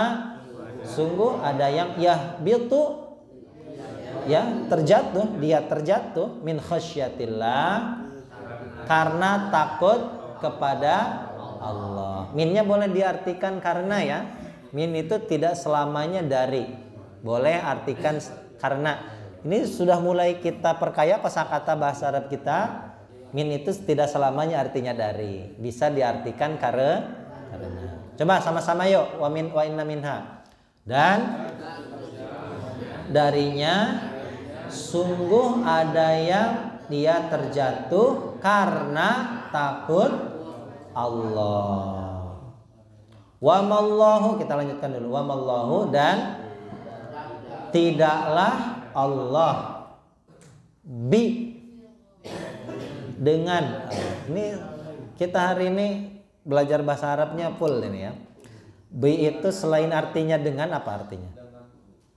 sungguh ada yang yahbitu, ya, terjatuh, dia terjatuh, min khasyatillah, karena takut kepada Allah. Minnya boleh diartikan karena, ya. Min itu tidak selamanya dari, boleh artikan karena. Ini sudah mulai kita perkaya kosakata bahasa Arab kita. Min itu tidak selamanya artinya dari, bisa diartikan karena. Coba sama-sama yuk. Wa inna minha, dan darinya sungguh ada yang dia terjatuh karena takut Allah. Wa mallahu, kita lanjutkan dulu. Wa mallahu, dan tidaklah Allah bi, dengan. Ini kita hari ini belajar bahasa Arabnya full ini, ya. Bi itu selain artinya dengan, apa artinya?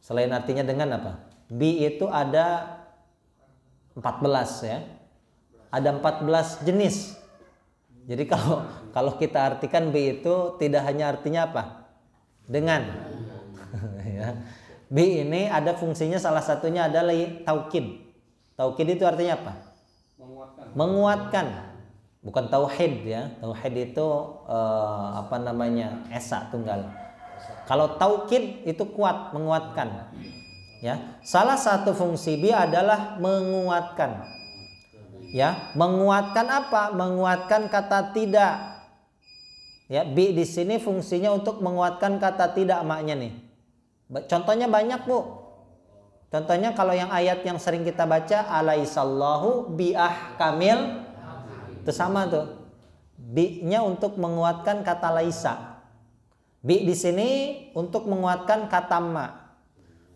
Selain artinya dengan apa? Bi itu ada 14, ya. Ada 14 jenis. Jadi kalau kita artikan bi itu tidak hanya artinya apa? Dengan. Ya. Bi ini ada fungsinya, salah satunya adalah taukid. Taukid itu artinya apa? Menguatkan. Bukan tauhid, ya. Tauhid itu apa namanya? Esa tunggal. Kalau taukid itu kuat, menguatkan. Ya, salah satu fungsi bi adalah menguatkan. Ya, menguatkan apa? Menguatkan kata tidak. Ya, bi di sini fungsinya untuk menguatkan kata tidak, maknya nih. Contohnya banyak, Bu. Contohnya kalau yang ayat yang sering kita baca, alaisallahu biahkamil, itu sama tuh. Bi-nya untuk menguatkan kata laisa. Bi di sini untuk menguatkan kata ma.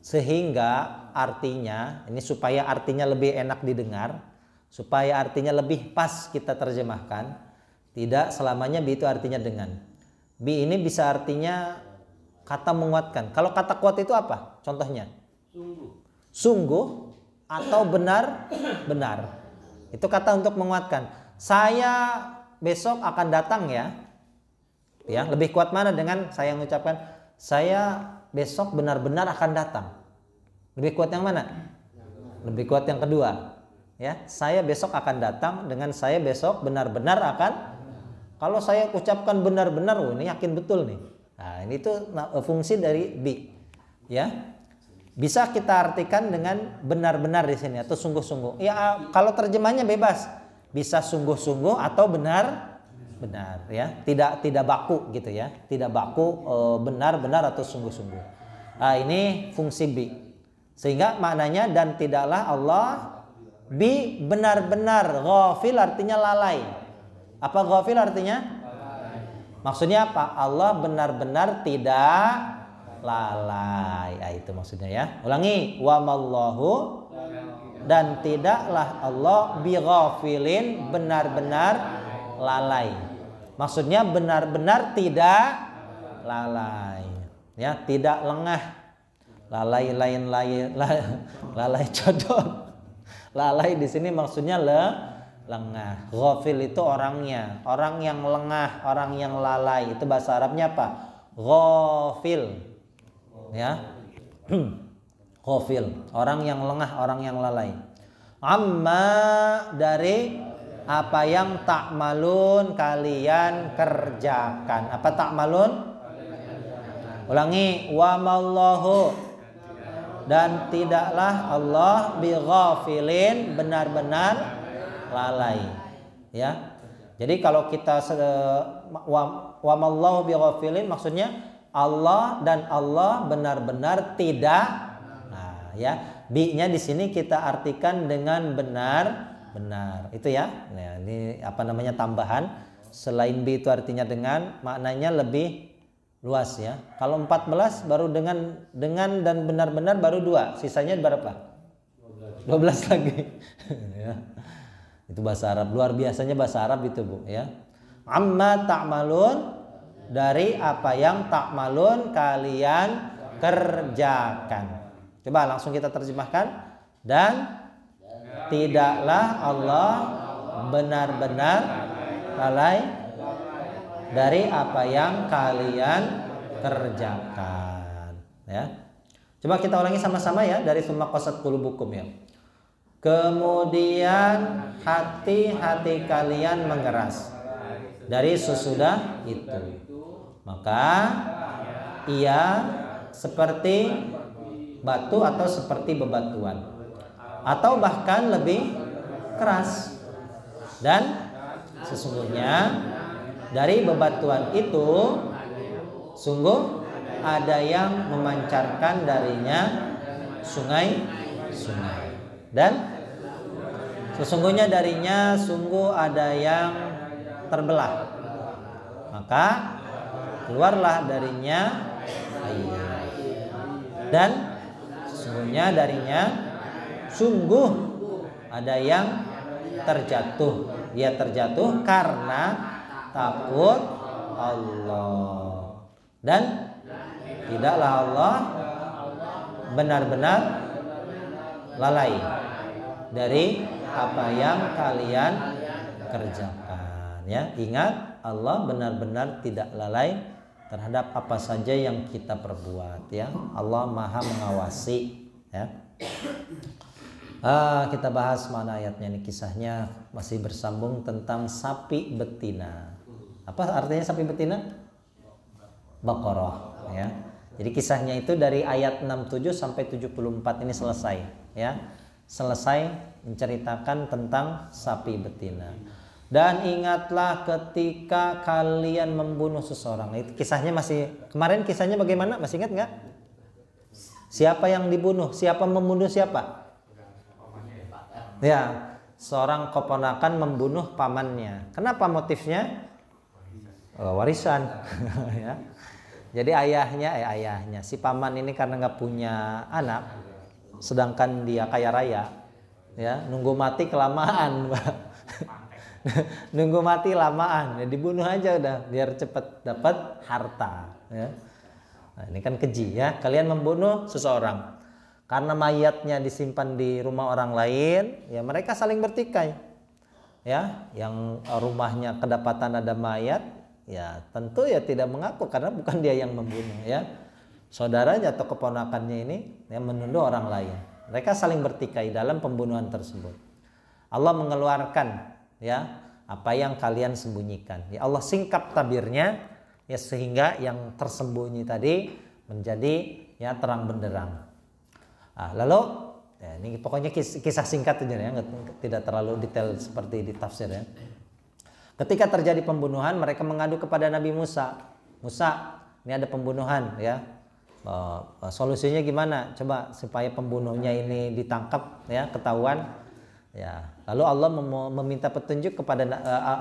Sehingga artinya, ini supaya artinya lebih enak didengar, supaya artinya lebih pas kita terjemahkan, tidak selamanya bi itu artinya dengan. Bi ini bisa artinya kata menguatkan. Kalau kata kuat itu apa? Contohnya? Sungguh atau benar. Itu kata untuk menguatkan. Saya besok akan datang, ya. Ya, lebih kuat mana dengan saya mengucapkan saya besok benar-benar akan datang? Lebih kuat yang mana? Lebih kuat yang kedua. Ya, saya besok akan datang dengan saya besok benar-benar akan. Kalau saya ucapkan benar-benar, ini yakin betul nih. Nah, ini tuh fungsi dari bi. Ya. Bisa kita artikan dengan benar-benar di sini atau sungguh-sungguh. Ya, kalau terjemahnya bebas. Bisa sungguh-sungguh atau benar-benar ya. Tidak baku gitu ya. Tidak baku benar-benar atau sungguh-sungguh. Nah, ini fungsi bi. Sehingga maknanya dan tidaklah Allah bi benar-benar. Ghafil artinya lalai. Apa ghafil artinya? Maksudnya apa? Allah benar-benar tidak lalai. Nah, itu maksudnya ya. Ulangi. Wa mallahu dan tidaklah Allah bi ghafilin benar-benar lalai. Maksudnya benar-benar tidak lalai. Ya, tidak lengah. Lalai lain lalai codot. Lalai di sini maksudnya lengah. Ghafil itu orangnya, orang yang lengah, orang yang lalai. Itu bahasa Arabnya apa? Ghafil. Ya. Ghafil, orang yang lengah, orang yang lalai. Amma dari apa yang ta'malun kalian kerjakan. Apa ta'malun? Ulangi, wa mallahu dan tidaklah Allah bi ghafilin benar-benar lalai. Ya. Jadi kalau kita wa mallahu bi ghafilin maksudnya Allah dan Allah benar-benar tidak. Nah, ya. Bi-nya di sini kita artikan dengan benar. Itu ya. Nah, ini apa namanya tambahan. Selain bi itu artinya dengan, maknanya lebih luas ya. Kalau 14 baru dengan dan benar-benar baru 2. Sisanya berapa? 12 lagi. Ya. Itu bahasa Arab. Luar biasanya bahasa Arab itu, Bu, ya. Amma ta'malun dari apa yang ta'malun kalian kerjakan. Coba langsung kita terjemahkan. Dan tidaklah Allah benar-benar lalai dari apa yang kalian kerjakan, ya. Coba kita ulangi sama-sama ya dari summa qasat qulubukum ya. Kemudian hati-hati kalian mengeras dari sesudah itu. Maka ia seperti batu atau seperti bebatuan atau bahkan lebih keras. Dan sesungguhnya dari bebatuan itu sungguh ada yang memancarkan darinya sungai-sungai. Dan sesungguhnya darinya sungguh ada yang terbelah. Maka keluarlah darinya air. Dan sesungguhnya darinya sungguh ada yang terjatuh. Dia terjatuh karena takut Allah. Dan tidaklah Allah benar-benar lalai dari apa yang kalian kerjakan, ya. Ingat, Allah benar-benar tidak lalai terhadap apa saja yang kita perbuat, ya. Allah Maha mengawasi, ya. Kita bahas mana ayatnya nih, kisahnya masih bersambung tentang sapi betina. Apa artinya sapi betina? Baqarah, ya. Jadi kisahnya itu dari ayat 67 sampai 74 ini selesai, ya. Selesai menceritakan tentang sapi betina. Dan ingatlah ketika kalian membunuh seseorang. Itu kisahnya masih kemarin, kisahnya bagaimana? Masih ingat nggak? Siapa yang dibunuh? Siapa membunuh siapa? Ya, seorang keponakan membunuh pamannya. Kenapa motifnya? Warisan. Ya. Jadi ayahnya si paman ini karena nggak punya anak, sedangkan dia kaya raya, ya, nunggu mati kelamaan, nunggu mati lamaan, ya dibunuh aja udah biar cepet dapat harta, ya. Nah, ini kan keji, ya. Kalian membunuh seseorang karena mayatnya disimpan di rumah orang lain, ya mereka saling bertikai, ya. Yang rumahnya kedapatan ada mayat, ya tentu ya tidak mengaku karena bukan dia yang membunuh, ya. Saudaranya atau keponakannya ini yang menuduh orang lain. Mereka saling bertikai dalam pembunuhan tersebut. Allah mengeluarkan, ya, apa yang kalian sembunyikan. Ya Allah singkap tabirnya, ya, sehingga yang tersembunyi tadi menjadi, ya, terang benderang. Lalu ya, ini pokoknya kisah singkat aja ya, tidak terlalu detail seperti di tafsir ya. Ketika terjadi pembunuhan, mereka mengadu kepada Nabi Musa. Musa, ini ada pembunuhan ya. Solusinya gimana? Coba supaya pembunuhnya ini ditangkap ya, ketahuan. Ya. Lalu Allah meminta petunjuk kepada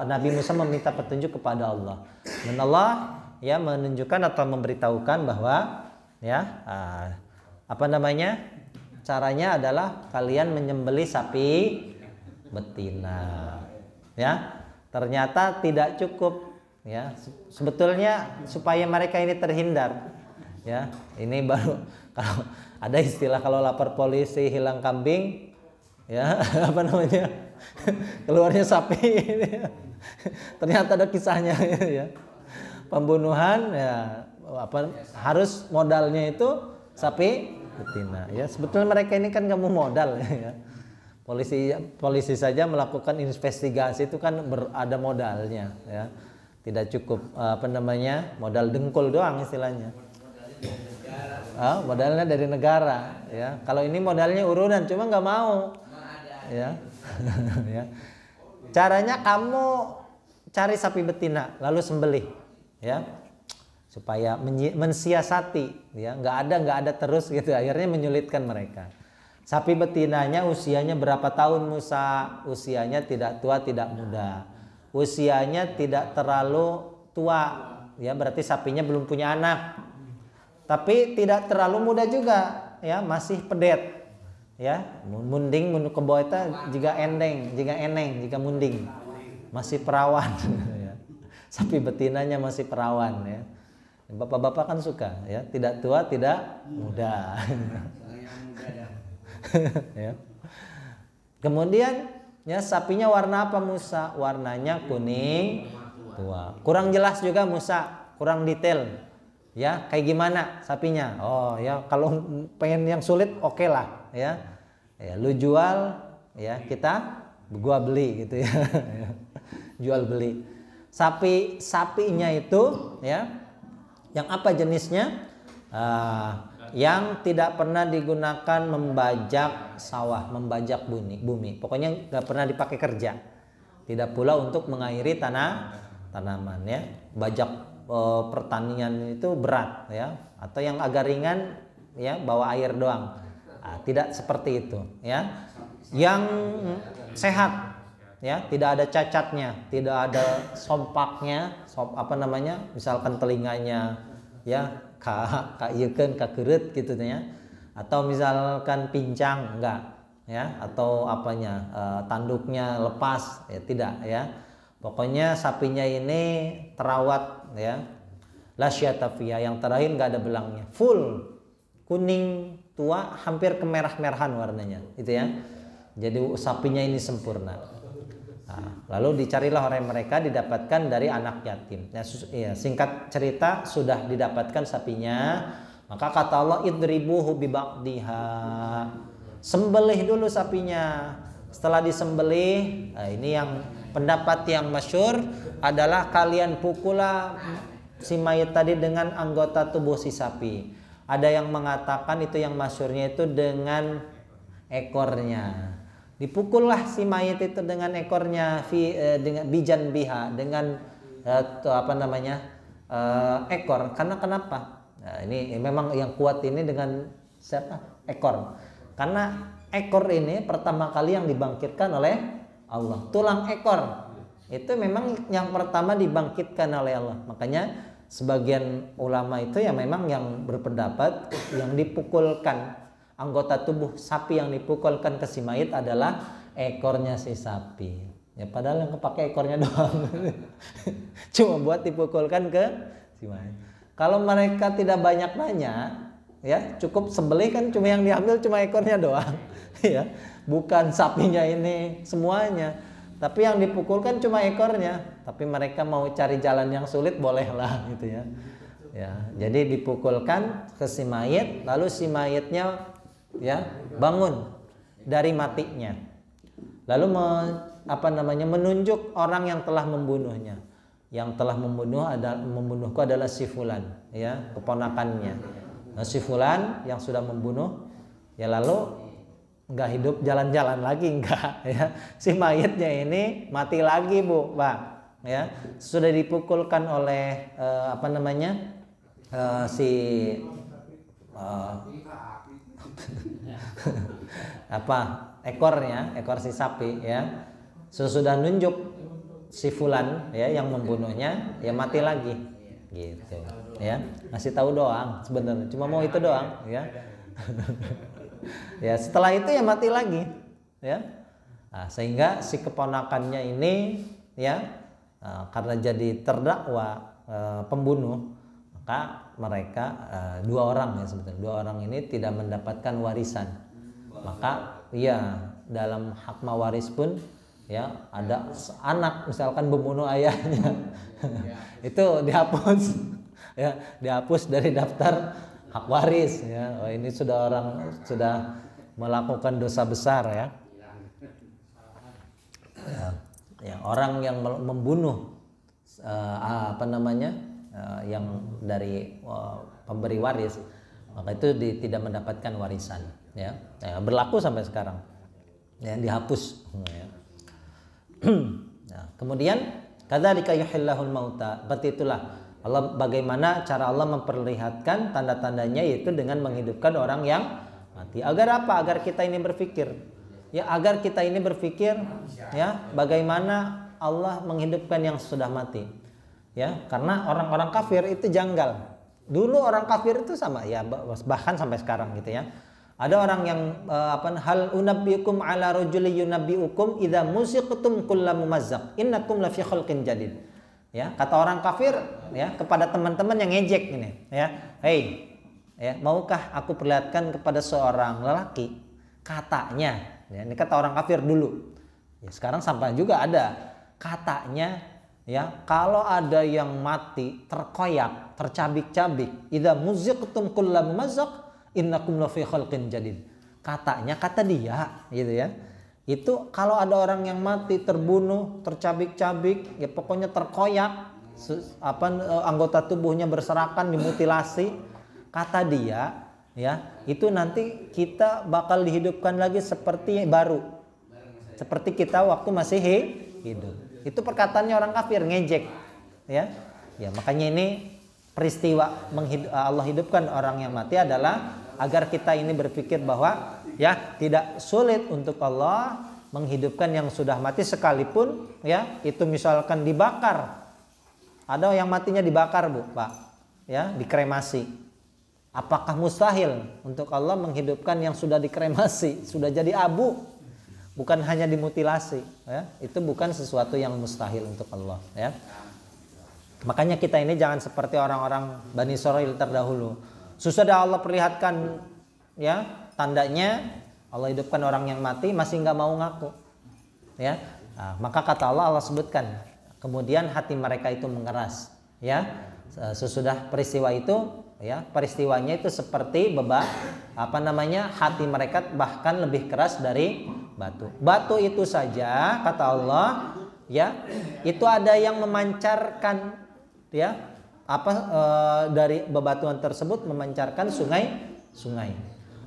Nabi Musa meminta petunjuk kepada Allah. Dan Allah ya menunjukkan atau memberitahukan bahwa ya caranya adalah kalian menyembelih sapi betina. Ya, ternyata tidak cukup. Ya, sebetulnya supaya mereka ini terhindar. Ya, ini baru kalau ada istilah kalau lapor polisi hilang kambing, ya keluarnya sapi. Ternyata ada kisahnya ya. Pembunuhan ya harus modalnya itu sapi betina ya. Sebetulnya mereka ini kan nggak mau modal ya. Polisi saja melakukan investigasi itu kan ada modalnya ya. Tidak cukup modal dengkul doang istilahnya. Modalnya dari negara ya. Kalau ini modalnya urunan cuma nggak mau ya. Ya. Caranya kamu cari sapi betina lalu sembelih ya, supaya mensiasati ya, nggak ada terus gitu, akhirnya menyulitkan mereka. Sapi betinanya usianya berapa tahun Musa? Usianya tidak tua tidak muda, usianya tidak terlalu tua ya, berarti sapinya belum punya anak, tapi tidak terlalu muda juga ya, masih pedet ya, munding menurut keboita jika eneng jika munding, masih perawan ya. Sapi betinanya masih perawan ya. Bapak-bapak kan suka ya, tidak tua tidak muda. Ya. Kemudian ya sapinya warna apa Musa? Warnanya kuning tua. Kurang jelas juga Musa, kurang detail. Ya, kayak gimana sapinya? Oh ya, kalau pengen yang sulit oke lah ya. Ya, lu jual ya, gua beli gitu ya. Jual beli. Sapinya itu ya, yang apa jenisnya? Yang tidak pernah digunakan membajak sawah, membajak bumi. Pokoknya nggak pernah dipakai kerja. Tidak pula untuk mengairi tanaman ya. Bajak pertanian itu berat ya, atau yang agak ringan ya, bawa air doang. Tidak seperti itu ya. Yang sehat ya, tidak ada cacatnya, tidak ada sompaknya, misalkan telinganya ya kaieukeun kakeureut gitu ya, atau misalkan pincang enggak ya, atau tanduknya lepas ya, tidak ya. Pokoknya sapinya ini terawat ya, la syatafiyah, yang terakhir enggak ada belangnya, full kuning tua hampir kemerah-merahan warnanya itu ya. Jadi sapinya ini sempurna. Lalu dicarilah oleh mereka, didapatkan dari anak yatim. Singkat cerita sudah didapatkan sapinya, maka kata Allah idribuhu bibaqdiha, sembelih dulu sapinya. Setelah disembelih, ini yang pendapat yang masyhur adalah kalian pukullah si mayit tadi dengan anggota tubuh si sapi. Ada yang mengatakan itu yang masyhurnya itu dengan ekornya. Dipukullah si mayit itu dengan ekornya, dengan bijan biha, dengan ekor. Karena kenapa? Nah, ini memang yang kuat ini dengan siapa? Ekor. Karena ekor ini pertama kali yang dibangkitkan oleh Allah. Tulang ekor itu memang yang pertama dibangkitkan oleh Allah. Makanya sebagian ulama itu ya memang yang berpendapat yang dipukulkan, anggota tubuh sapi yang dipukulkan ke si mayit adalah ekornya si sapi. Ya padahal yang kepake ekornya doang. Cuma buat dipukulkan ke si mayit. Kalau mereka tidak banyak nanya, ya cukup sembelih kan, cuma yang diambil cuma ekornya doang. Ya, bukan sapinya ini semuanya. Tapi yang dipukulkan cuma ekornya. Tapi mereka mau cari jalan yang sulit bolehlah gitu ya. Ya, jadi dipukulkan ke si mayit, lalu si mayitnya ya bangun dari matinya, lalu menunjuk orang yang telah membunuhnya. Yang telah membunuhku adalah si fulan ya, keponakannya. Nah, si fulan yang sudah membunuh ya lalu nggak hidup jalan-jalan lagi, enggak ya. Si mayitnya ini mati lagi Bu, Pak ya. Sudah dipukulkan oleh ekor si sapi ya. Sesudah nunjuk si fulan ya yang membunuhnya, ya mati lagi gitu ya. Ngasih tahu doang sebenarnya, cuma mau itu doang ya. Ya setelah itu ya mati lagi ya. Nah, sehingga si keponakannya ini ya karena jadi terdakwa pembunuh, maka mereka dua orang ya sebetulnya, dua orang ini tidak mendapatkan warisan. Maka ya dalam hak mawaris pun ya ada anak misalkan membunuh ayahnya itu dihapus ya, dihapus dari daftar hak waris ya. Oh, ini sudah melakukan dosa besar ya. Ya orang yang membunuh yang dari pemberi waris, maka itu tidak mendapatkan warisan ya. Berlaku sampai sekarang ya, dihapus ya. Nah, kemudian kadzalika yuhillahul mauta, berarti itulah Allah, bagaimana cara Allah memperlihatkan tanda-tandanya, yaitu dengan menghidupkan orang yang mati. Agar apa? Agar kita ini berpikir. Ya, agar kita ini berpikir ya, bagaimana Allah menghidupkan yang sudah mati. Ya, karena orang-orang kafir itu janggal. Dulu orang kafir itu sama ya, bahkan sampai sekarang gitu ya. Ada orang yang hal unabbiukum ala rajuli yunabbiukum idza musiqtum kullu mumazzaq innakum lafi khalqin jadid. Ya, kata orang kafir ya kepada teman-teman yang ngejek ini ya, hei ya, maukah aku perlihatkan kepada seorang lelaki, katanya ya, ini kata orang kafir dulu ya, sekarang sampai juga ada katanya ya, kalau ada yang mati terkoyak, tercabik-cabik, idza muziqtum kullu mumazzaq innakum lafi khalqin jadid, katanya, kata dia gitu ya. Itu kalau ada orang yang mati, terbunuh, tercabik-cabik, ya pokoknya terkoyak, anggota tubuhnya berserakan, dimutilasi, kata dia, ya itu nanti kita bakal dihidupkan lagi seperti baru, seperti kita waktu masih hidup. Itu perkataannya orang kafir, ngejek, ya. Ya makanya ini peristiwa Allah hidupkan orang yang mati adalah agar kita ini berpikir bahwa ya tidak sulit untuk Allah menghidupkan yang sudah mati, sekalipun ya itu misalkan dibakar. Ada yang matinya dibakar Bu, Pak ya, dikremasi. Apakah mustahil untuk Allah menghidupkan yang sudah dikremasi, sudah jadi abu, bukan hanya dimutilasi ya? Itu bukan sesuatu yang mustahil untuk Allah ya. Makanya kita ini jangan seperti orang-orang Bani Israil terdahulu. Sudah Allah perlihatkan ya tandanya, Allah hidupkan orang yang mati masih nggak mau ngaku ya. Nah, maka kata Allah sebutkan, kemudian hati mereka itu mengeras ya. Sesudah peristiwa itu ya, peristiwanya itu seperti hati mereka bahkan lebih keras dari batu. Batu itu saja kata Allah ya, itu ada yang memancarkan ya, dari bebatuan tersebut memancarkan sungai.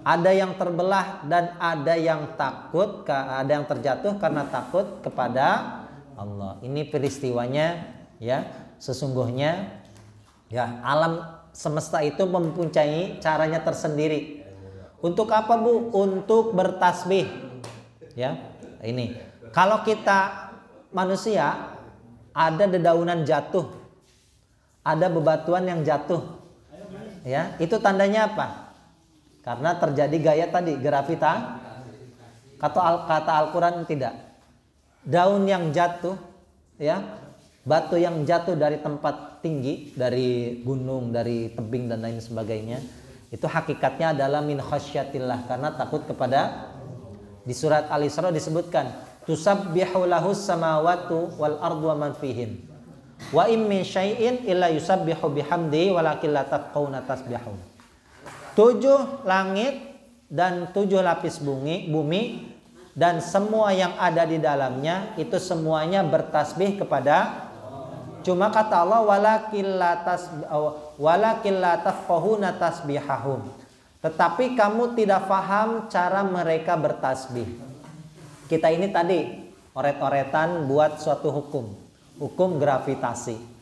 Ada yang terbelah dan ada yang takut, ada yang terjatuh karena takut kepada Allah. Ini peristiwanya ya. Sesungguhnya ya alam semesta itu mempunyai caranya tersendiri. Untuk apa Bu? Untuk bertasbih. Ya. Ini. Kalau kita manusia ada dedaunan jatuh, ada bebatuan yang jatuh. Ya, itu tandanya apa? Karena terjadi gaya tadi, gravita. Kata Al-Qur'an tidak. Daun yang jatuh, ya, batu yang jatuh dari tempat tinggi, dari gunung, dari tebing dan lain sebagainya, itu hakikatnya adalah min khasyatillah, karena takut kepada. Di surat Al-Isra disebutkan, tusabbihu lahus samawatu wal ardu wa man fihin. Wa in min syai'in illa yusabbihu bihamdi walakin la tafqahuna tasbihahum. 7 langit dan 7 lapis bumi dan semua yang ada di dalamnya itu semuanya bertasbih kepada, cuma kata Allah walakin la tafqahuna tasbihahum, tetapi kamu tidak paham cara mereka bertasbih. Kita ini tadi oret-oretan buat suatu hukum gravitasi.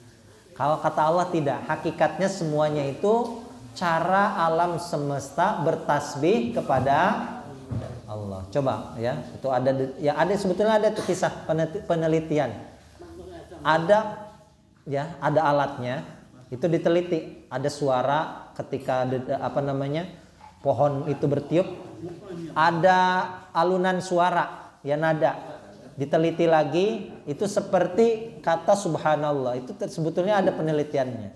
Kalau kata Allah tidak, hakikatnya semuanya itu cara alam semesta bertasbih kepada Allah. Coba ya, itu ada sebetulnya ada kisah penelitian. Ada alatnya, itu diteliti, ada suara ketika pohon itu bertiup, ada alunan suara, ya nada. Diteliti lagi, itu seperti kata subhanallah. Itu sebetulnya ada penelitiannya.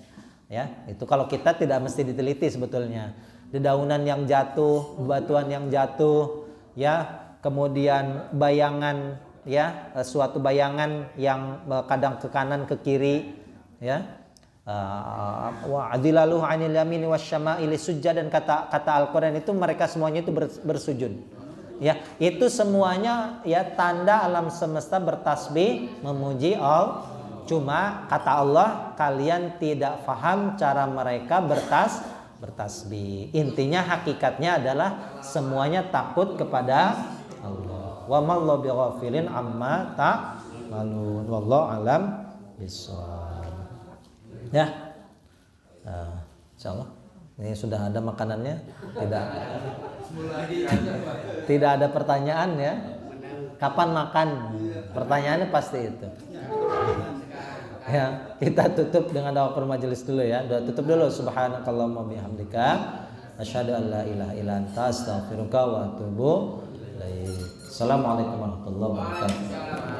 Ya, itu kalau kita tidak mesti diteliti sebetulnya. Dedaunan yang jatuh, batuan yang jatuh, ya, kemudian bayangan, ya, suatu bayangan yang kadang ke kanan ke kiri, ya. Wa adilaluhu 'anil yamini wasyama'ili sujud, dan kata Al-Qur'an itu mereka semuanya itu bersujud. Ya, itu semuanya ya tanda alam semesta bertasbih memuji Allah. Cuma kata Allah, kalian tidak paham cara mereka bertasbih. Intinya hakikatnya adalah semuanya takut kepada Allah. Wa mallahu bighafilin amma ta'malun. Wallahu alam bissawab. Ya. Insyaallah ini sudah ada makanannya. Tidak ada pertanyaan ya. Kapan makan? Pertanyaannya pasti itu. Ya, kita tutup dengan doa majelis dulu ya. Doa tutup dulu. Subhanakallahumma bihamdika asyhadu an la ilaha illa anta astaghfiruka wa atubu ilaik. Assalamualaikum warahmatullahi wabarakatuh.